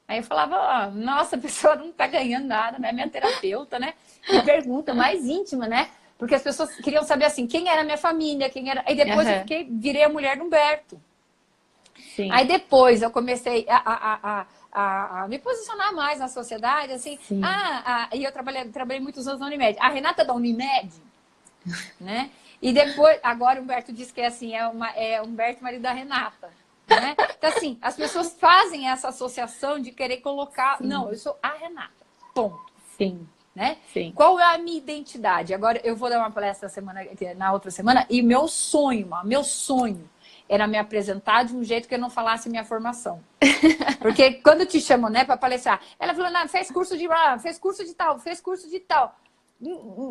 Aí eu falava, nossa, a pessoa não tá ganhando nada, né? Minha terapeuta, né? Me pergunta mais íntima, né? Porque as pessoas queriam saber assim, quem era a minha família, quem era. Aí depois eu virei a mulher do Humberto. Sim. Aí depois eu comecei a me posicionar mais na sociedade, assim. E eu trabalhei muitos anos na Unimed. A Renata da Unimed, né? E depois, agora o Humberto diz que é assim, é Humberto, marido da Renata. Né? Então, assim, as pessoas fazem essa associação de querer colocar. Sim. Não, eu sou a Renata. Ponto. Sim. Né? Sim. Qual é a minha identidade? Agora eu vou dar uma palestra na outra semana, e meu sonho era me apresentar de um jeito que eu não falasse minha formação. Porque quando te chamam, né, para palestrar, ela falou, fez curso de tal, fez curso de tal.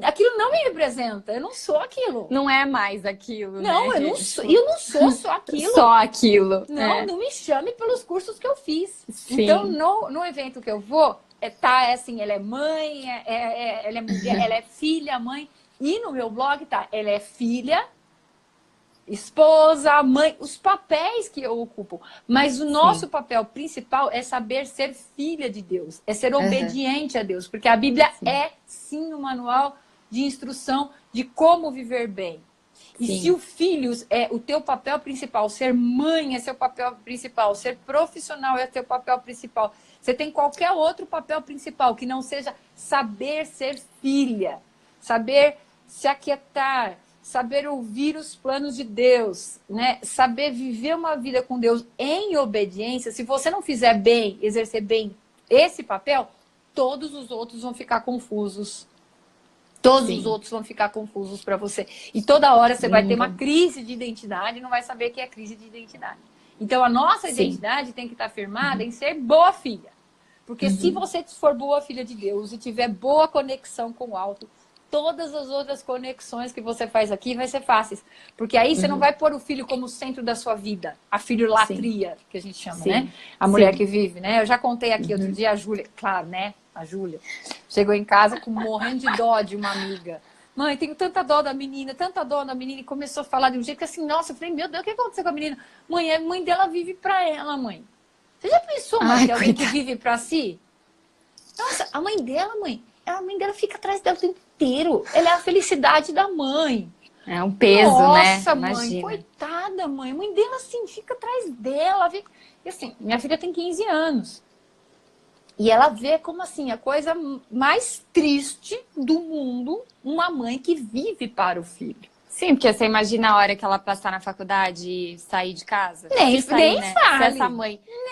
Aquilo não me representa, eu não sou aquilo. Não é mais aquilo, não, né? Eu não sou só aquilo. Só aquilo. Não, não me chame pelos cursos que eu fiz. Sim. Então, no evento que eu vou, assim, ela é mãe, ela é mulher, ela é filha, mãe. E no meu blog tá, ela é filha, esposa, mãe, os papéis que eu ocupo. Mas o nosso papel principal é saber ser filha de Deus, é ser obediente a Deus, porque a Bíblia é sim um manual de instrução de como viver bem. E se o filho é o teu papel principal, ser mãe é seu papel principal, ser profissional é teu papel principal, você tem qualquer outro papel principal que não seja saber ser filha, saber se aquietar, saber ouvir os planos de Deus, né? Saber viver uma vida com Deus em obediência. Se você não fizer bem, exercer bem esse papel, todos os outros vão ficar confusos. Todos os outros vão ficar confusos para você. E toda hora você vai ter uma crise de identidade e não vai saber que é crise de identidade. Então, a nossa identidade tem que estar firmada em ser boa filha. Porque se você for boa filha de Deus e tiver boa conexão com o alto, todas as outras conexões que você faz aqui vai ser fáceis. Porque aí você não vai pôr o filho como centro da sua vida. A filholatria, que a gente chama, né? A mulher que vive, né? Eu já contei aqui outro dia, a Júlia, claro, né? A Júlia chegou em casa morrendo de dó de uma amiga. Mãe, tenho tanta dó da menina, e começou a falar de um jeito que assim, nossa, eu falei, meu Deus, o que aconteceu com a menina? Mãe, a mãe dela vive pra ela, mãe. Você já pensou, mãe, que alguém que vive pra si? Nossa, a mãe dela fica atrás dela o tempo inteiro. Ela é a felicidade da mãe. É um peso, né? Nossa, mãe, coitada, mãe. A mãe dela, assim, fica atrás dela. E assim, minha filha tem 15 anos. E ela vê como, assim, a coisa mais triste do mundo, uma mãe que vive para o filho. Sim, porque você imagina a hora que ela passar na faculdade e sair de casa? Nem fale.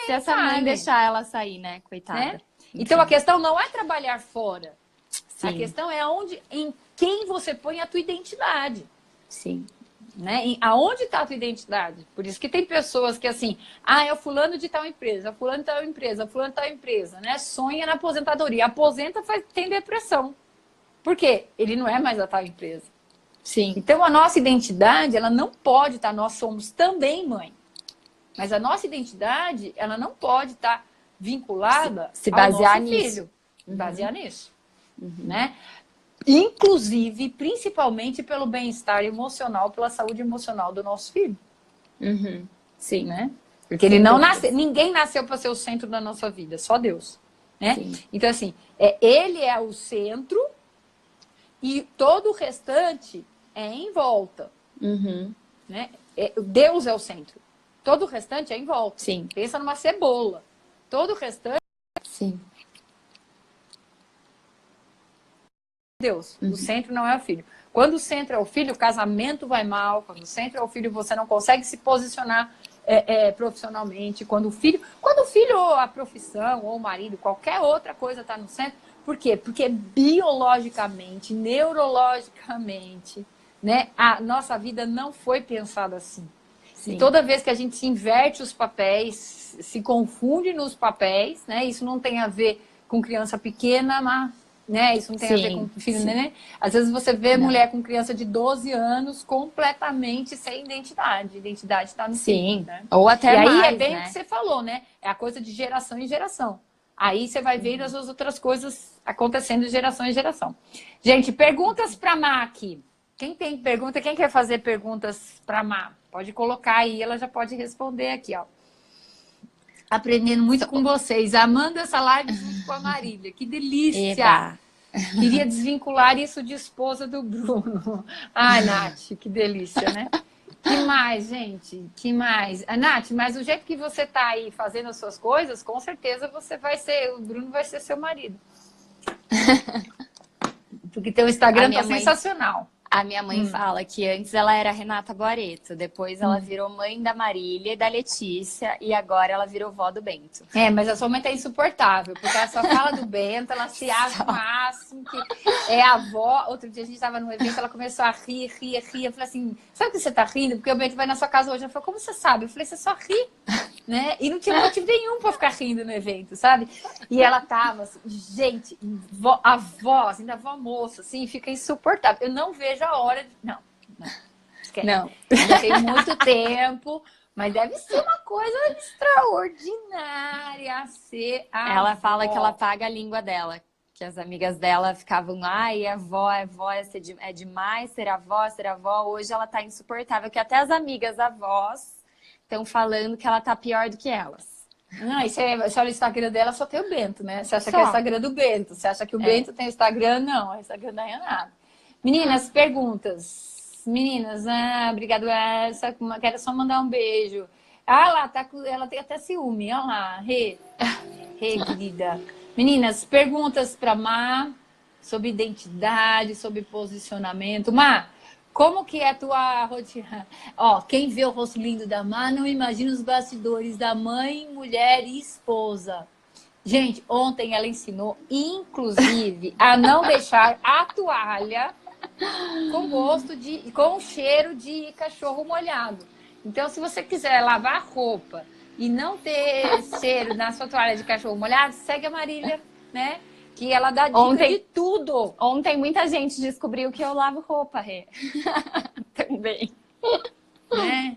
Se essa mãe deixar ela sair, né? Coitada. Né? Então, a questão não é trabalhar fora. Sim. A questão é em quem você põe a tua identidade. Sim. Né? Aonde está a tua identidade? Por isso que tem pessoas que assim, é o fulano de tal empresa, fulano de tal empresa, fulano de tal empresa, né? Sonha na aposentadoria. Aposenta, tem depressão. Por quê? Ele não é mais a tal empresa. Sim. Então, a nossa identidade, ela não pode estar, nós somos também mãe. Mas a nossa identidade, ela não pode estar vinculada se basear ao nosso nisso. filho. Basear nisso. Né? Inclusive, principalmente pelo bem-estar emocional, pela saúde emocional do nosso filho. Sim. Né? Porque ele não nasceu, ninguém nasceu para ser o centro da nossa vida, só Deus. Né? Então, assim, ele é o centro e todo o restante é em volta. Né? Deus é o centro. Todo o restante é em volta. Sim. Pensa numa cebola. Todo o restante. Sim. Deus. O centro não é o filho. Quando o centro é o filho, o casamento vai mal. Quando o centro é o filho, você não consegue se posicionar profissionalmente. Quando o filho, ou a profissão, ou o marido, qualquer outra coisa está no centro. Por quê? Porque biologicamente, neurologicamente, né, a nossa vida não foi pensada assim. E toda vez que a gente se inverte os papéis, se confunde nos papéis, né? Isso não tem a ver com criança pequena, mas, né? Isso não tem a ver com filho, né? Às vezes você vê mulher com criança de 12 anos completamente sem identidade. A identidade está no filho, né? Ou até mais, e aí é bem né? o que você falou, né? É a coisa de geração em geração. Aí você vai vendo as outras coisas acontecendo de geração em geração. Gente, perguntas para a Má aqui. Quem tem pergunta, quem quer fazer perguntas para a Má? Pode colocar aí, ela já pode responder aqui, ó. Aprendendo muito com vocês. Amando essa live junto com a Marília. Que delícia! Eba. Queria desvincular isso de esposa do Bruno. Ai, Nath, que delícia, né? Que mais, gente? Que mais? Nath, mas o jeito que você tá aí fazendo as suas coisas, com certeza você vai ser, o Bruno vai ser seu marido. Porque teu Instagram tá sensacional. A minha mãe fala que antes ela era Renata Guareto, depois ela virou mãe da Marília e da Letícia, e agora ela virou vó do Bento. É, mas a sua mãe tá insuportável, porque ela só fala do Bento, ela se acha o máximo, que é a avó. Outro dia a gente tava num evento, ela começou a rir. Eu falei assim, sabe que você tá rindo? Porque o Bento vai na sua casa hoje. Ela falou, como você sabe? Eu falei, você só ri, né? E não tinha motivo nenhum pra ficar rindo no evento, sabe? E ela tava assim, gente, a voz, ainda a avó moça, assim, fica insuportável. Eu não vejo a hora de... Não. Esquece. Não. Já tem muito tempo, mas deve ser uma coisa extraordinária ser a Ela avó. fala que ela paga a língua dela, que as amigas dela ficavam, ai, avó, é demais ser avó. Hoje ela tá insuportável, que até as amigas avós estão falando que ela tá pior do que elas. Não, e você olha o Instagram dela, só tem o Bento, né? Você acha que é o Só. Instagram do Bento. Você acha que o Bento tem Instagram? Não, é o Instagram da Renata. Meninas, perguntas. Meninas, obrigado. Quero só mandar um beijo. Lá, ela tem até ciúme. Olha lá, Rê, querida. Meninas, perguntas para Má sobre identidade, sobre posicionamento. Má, como que é a tua rotina? Ó, quem vê o rosto lindo da Má não imagina os bastidores da mãe, mulher e esposa. Gente, ontem ela ensinou, inclusive, a não deixar a toalha com cheiro de cachorro molhado. Então, se você quiser lavar roupa e não ter cheiro na sua toalha de cachorro molhado, segue a Marília, né? Que ela dá dica de tudo. Ontem muita gente descobriu que eu lavo roupa, Rê. Também. Né?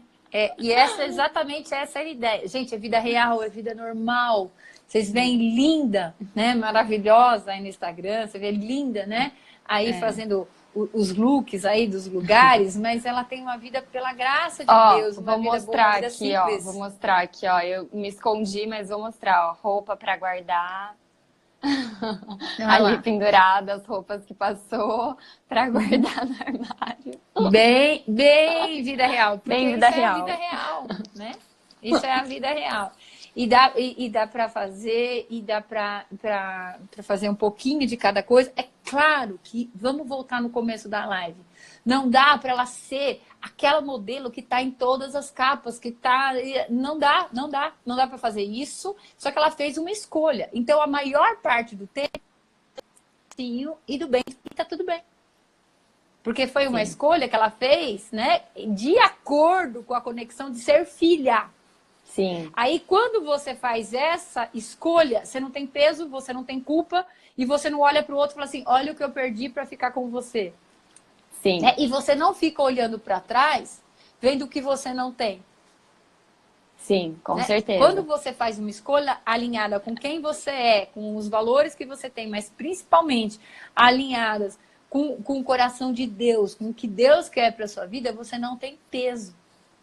E exatamente essa é a ideia. Gente, é vida real, é vida normal. Vocês veem linda, né? Maravilhosa aí no Instagram. Você vê linda, né? Aí fazendo os looks aí dos lugares, mas ela tem uma vida pela graça de Deus. Vou mostrar aqui, ó. Vou mostrar aqui, ó. Eu me escondi, mas vou mostrar, ó. Roupa pra guardar. Ali pendurada, as roupas que passou pra guardar no armário. Bem vida real. Bem vida real. É a vida real, né? Isso é a vida real. E dá para fazer, e dá para fazer um pouquinho de cada coisa. É claro que, vamos voltar no começo da live, não dá para ela ser aquela modelo que está em todas as capas, que tá... Não dá para fazer isso, só que ela fez uma escolha. Então, a maior parte do tempo, e do bem, e tá tudo bem. Porque foi uma escolha que ela fez, né, de acordo com a conexão de ser filha. Sim. Aí, quando você faz essa escolha, você não tem peso, você não tem culpa, e você não olha para o outro e fala assim, olha o que eu perdi para ficar com você. Sim. E você não fica olhando para trás, vendo o que você não tem. Sim, com certeza. Quando você faz uma escolha alinhada com quem você é, com os valores que você tem, mas principalmente alinhadas com o coração de Deus, com o que Deus quer para sua vida, você não tem peso.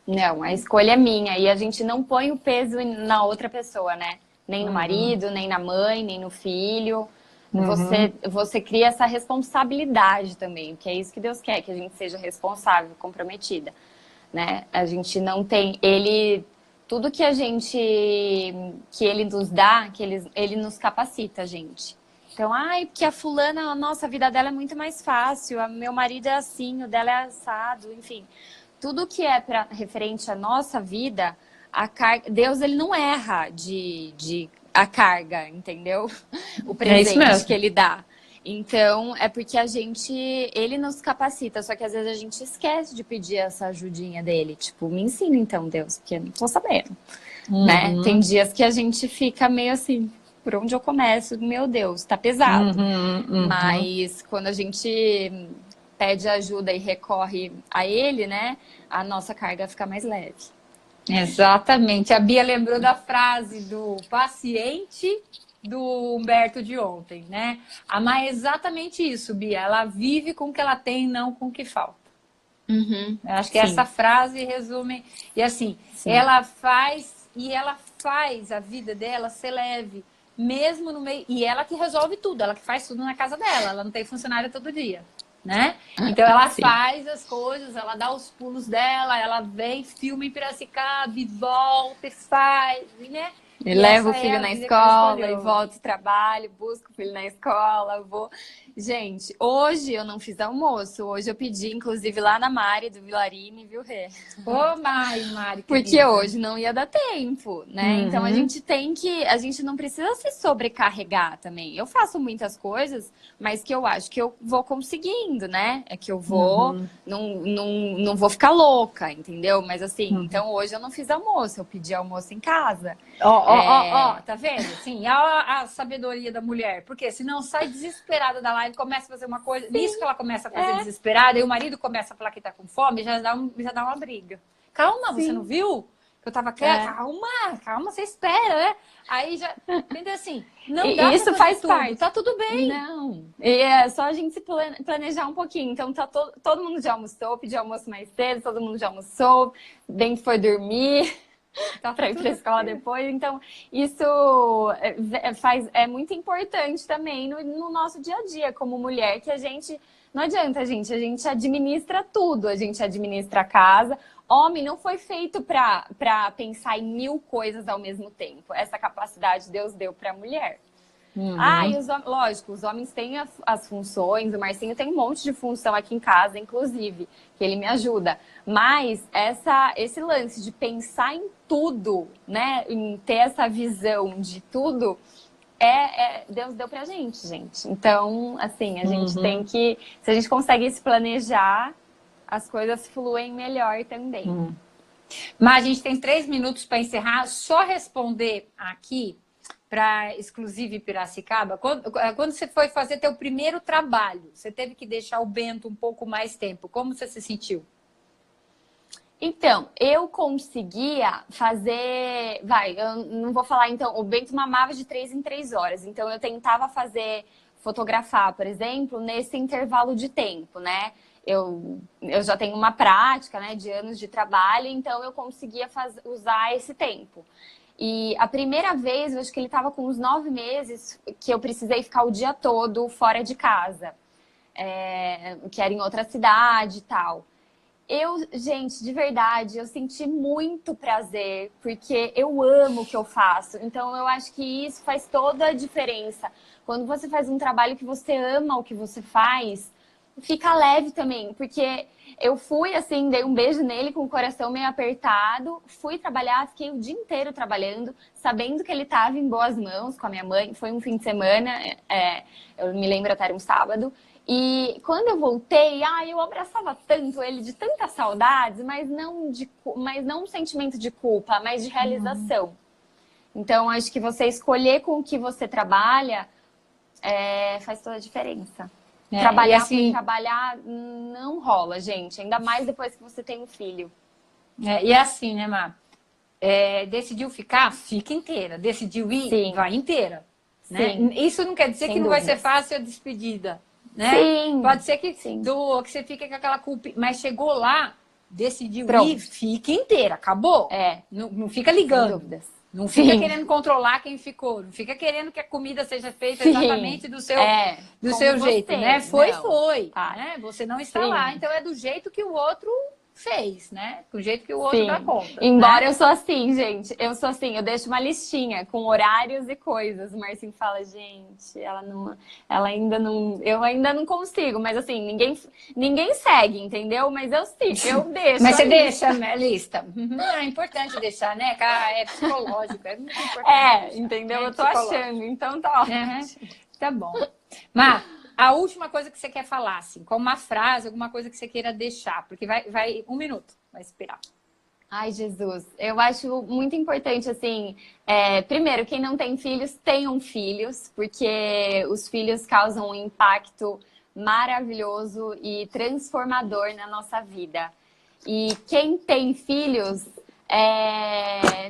Não, a escolha é minha. E a gente não põe o peso na outra pessoa, né? Nem no marido, nem na mãe, nem no filho. Você cria essa responsabilidade também, que é isso que Deus quer, que a gente seja responsável, comprometida, né? A gente não tem... Tudo que Ele nos dá, Ele nos capacita, gente. Então, porque a fulana, nossa, a vida dela é muito mais fácil, meu marido é assim, o dela é assado, enfim... Tudo que é referente à nossa vida, Deus ele não erra a carga, entendeu? O presente que ele dá. Então, é porque ele nos capacita, só que às vezes a gente esquece de pedir essa ajudinha dele. Tipo, me ensina então, Deus, porque eu não tô sabendo. Né? Tem dias que a gente fica meio assim, por onde eu começo? Meu Deus, tá pesado. Mas quando a gente... pede ajuda e recorre a ele, né? A nossa carga fica mais leve. Exatamente. A Bia lembrou da frase do paciente do Humberto de ontem, né? Amar é exatamente isso, Bia. Ela vive com o que ela tem, não com o que falta. Uhum. Eu acho que Sim, essa frase resume. E assim, sim. ela faz a vida dela ser leve, mesmo no meio. E ela que resolve tudo, ela que faz tudo na casa dela. Ela não tem funcionário todo dia, né? Então ela Sim. faz as coisas, ela dá os pulos dela, ela vem, filma em Piracicaba, e volta e faz, né? E E levo o essa é filho a na vida que ela escola e escolheu. volto ao trabalho, busco o filho na escola, vou. Gente, hoje eu não fiz almoço. Hoje eu pedi, inclusive, lá na Mari do Vilarini, viu, Rê? Ô, Mari, Porque querida. hoje não ia dar tempo, né? Então Uhum. a gente não precisa se sobrecarregar também. Eu faço muitas coisas, mas que eu acho que eu vou conseguindo, né? É que eu vou, Uhum. não vou ficar louca, entendeu? Mas assim, Uhum. então hoje eu não fiz almoço, eu pedi almoço em casa. Ó, É, tá vendo? Sim, a sabedoria da mulher. Porque senão sai desesperada da live, começa a fazer uma coisa. Nisso que ela começa a fazer é, desesperada, e o marido começa a falar que tá com fome, já dá uma briga. Calma, você não sim. viu? Que eu tava quieta? É. Calma, você espera, né? Aí já. Entendeu assim? Não dá E pra isso fazer faz tudo, parte. tá tudo bem. Não. E é só a gente se planejar um pouquinho. Então, tá todo mundo já almoçou, pediu almoço mais cedo, todo mundo já almoçou, bem que foi dormir Tá para ir para a tudo escola bem. depois. Então, isso é muito importante também no nosso dia a dia, como mulher, que a gente. Não adianta, a gente administra tudo, a gente administra a casa. Homem não foi feito para pensar em 1000 coisas ao mesmo tempo. Essa capacidade Deus deu para a mulher. Ah, Uhum. lógico, os homens têm as funções, o Marcinho tem um monte de função aqui em casa, inclusive, que ele me ajuda. Mas esse lance de pensar em tudo, né? Em ter essa visão de tudo, Deus deu pra gente. Então, assim, a gente tem Uhum. que. Se a gente consegue se planejar, as coisas fluem melhor também. Uhum. Mas a gente tem 3 minutos para encerrar. Só responder aqui para Exclusive Piracicaba. Quando você foi fazer teu primeiro trabalho, você teve que deixar o Bento um pouco mais tempo. Como você se sentiu? Então, eu conseguia fazer. Vai, eu não vou falar então. O Bento mamava de 3 em 3 horas. Então, eu tentava fotografar, por exemplo, nesse intervalo de tempo, né? Eu já tenho uma prática, né, de anos de trabalho, então eu conseguia usar esse tempo. E a primeira vez, eu acho que ele estava com uns 9 meses, que eu precisei ficar o dia todo fora de casa, que era em outra cidade e tal. Gente, de verdade, eu senti muito prazer, porque eu amo o que eu faço. Então, eu acho que isso faz toda a diferença. Quando você faz um trabalho que você ama o que você faz, fica leve também, porque eu fui assim, dei um beijo nele com o coração meio apertado, fui trabalhar, fiquei o dia inteiro trabalhando, sabendo que ele estava em boas mãos com a minha mãe. Foi um fim de semana, eu me lembro até era um sábado. E quando eu voltei, eu abraçava tanto ele, de tantas saudades, mas não um sentimento de culpa, mas de realização. Então, acho que você escolher com o que você trabalha faz toda a diferença. E Trabalhar por assim, trabalhar não rola, gente. Ainda mais depois que você tem um filho. e assim, né, Mar? Decidiu ficar? Fica inteira. Decidiu ir? Sim, Vai inteira. Né? sim, Isso não quer dizer que sem não vai ser dúvidas. fácil a despedida. Né? Sim, Pode ser que sim. que você fique com aquela culpa, mas chegou lá, decidiu ir, Pronto. fica inteira, acabou. Não fica Sem ligando. dúvidas. Não fica Sim, querendo controlar quem ficou. Não fica querendo que a comida seja feita sim. exatamente do Como seu jeito, né? você. Não. Foi. Para. Né? Você não está lá, Sim. então é do jeito que o outro fez, né? Do jeito que o outro dá Sim. conta, Embora né? eu sou assim, gente. Eu sou assim, eu deixo uma listinha com horários e coisas. O Marcinho fala, gente, ela ainda não, eu ainda não consigo, mas assim, ninguém segue, entendeu? Mas eu deixo Mas a você deixa lista. a lista. É importante deixar, né? Cara, é psicológico, é muito importante deixar. Entendeu? É Eu tô psicológico. achando, então tá Uhum. ótimo. Tá bom. Mas a última coisa que você quer falar, assim, com uma frase, alguma coisa que você queira deixar, porque vai 1 minuto, vai esperar. Ai, Jesus, eu acho muito importante, assim, primeiro, quem não tem filhos, tenham filhos, porque os filhos causam um impacto maravilhoso e transformador na nossa vida. E quem tem filhos,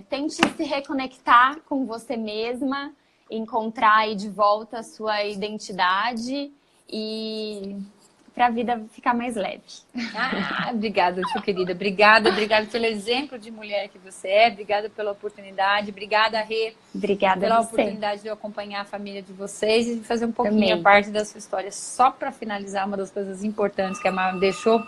tente se reconectar com você mesma encontrar aí de volta a sua identidade e para a vida ficar mais leve. Obrigada, tia querida. Obrigada pelo exemplo de mulher que você é. Obrigada pela oportunidade. Obrigada, Rê. Obrigada pela a você. Oportunidade de eu acompanhar a família de vocês e fazer um pouquinho a parte da sua história. Só para finalizar, uma das coisas importantes que a Mar deixou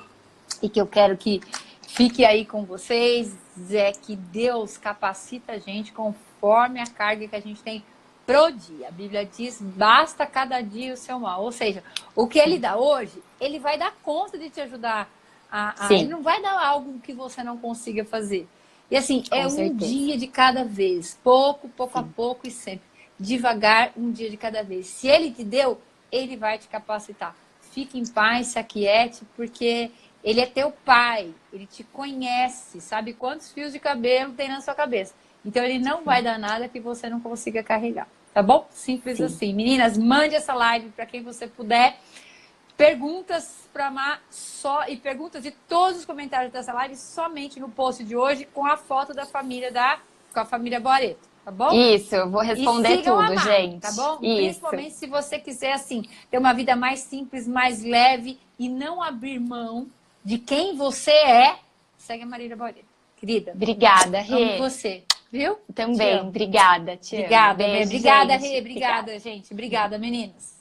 e que eu quero que fique aí com vocês é que Deus capacita a gente conforme a carga que a gente tem pro dia. A Bíblia diz, basta cada dia o seu mal. Ou seja, o que ele dá hoje, ele vai dar conta de te ajudar. Ele não vai dar algo que você não consiga fazer. E assim, é um dia de cada vez. Pouco a pouco e sempre. Devagar, um dia de cada vez. Se ele te deu, ele vai te capacitar. Fique em paz, se aquiete, porque ele é teu pai. Ele te conhece, sabe quantos fios de cabelo tem na sua cabeça. Então, ele não vai dar nada que você não consiga carregar, tá bom? Simples assim. Meninas, mande essa live para quem você puder. Perguntas para Má e perguntas de todos os comentários dessa live somente no post de hoje com a foto da família com a família Boareto, tá bom? Isso, eu vou responder tudo, gente. Tá bom? Isso. Principalmente se você quiser, assim, ter uma vida mais simples, mais leve e não abrir mão de quem você é, segue a Marília Boareto. Querida. Obrigada, Rê. Amo você. Viu? Também, obrigada, tia. Obrigada, Beijo, obrigada, gente. Rê. Obrigada, gente. Obrigada, meninas.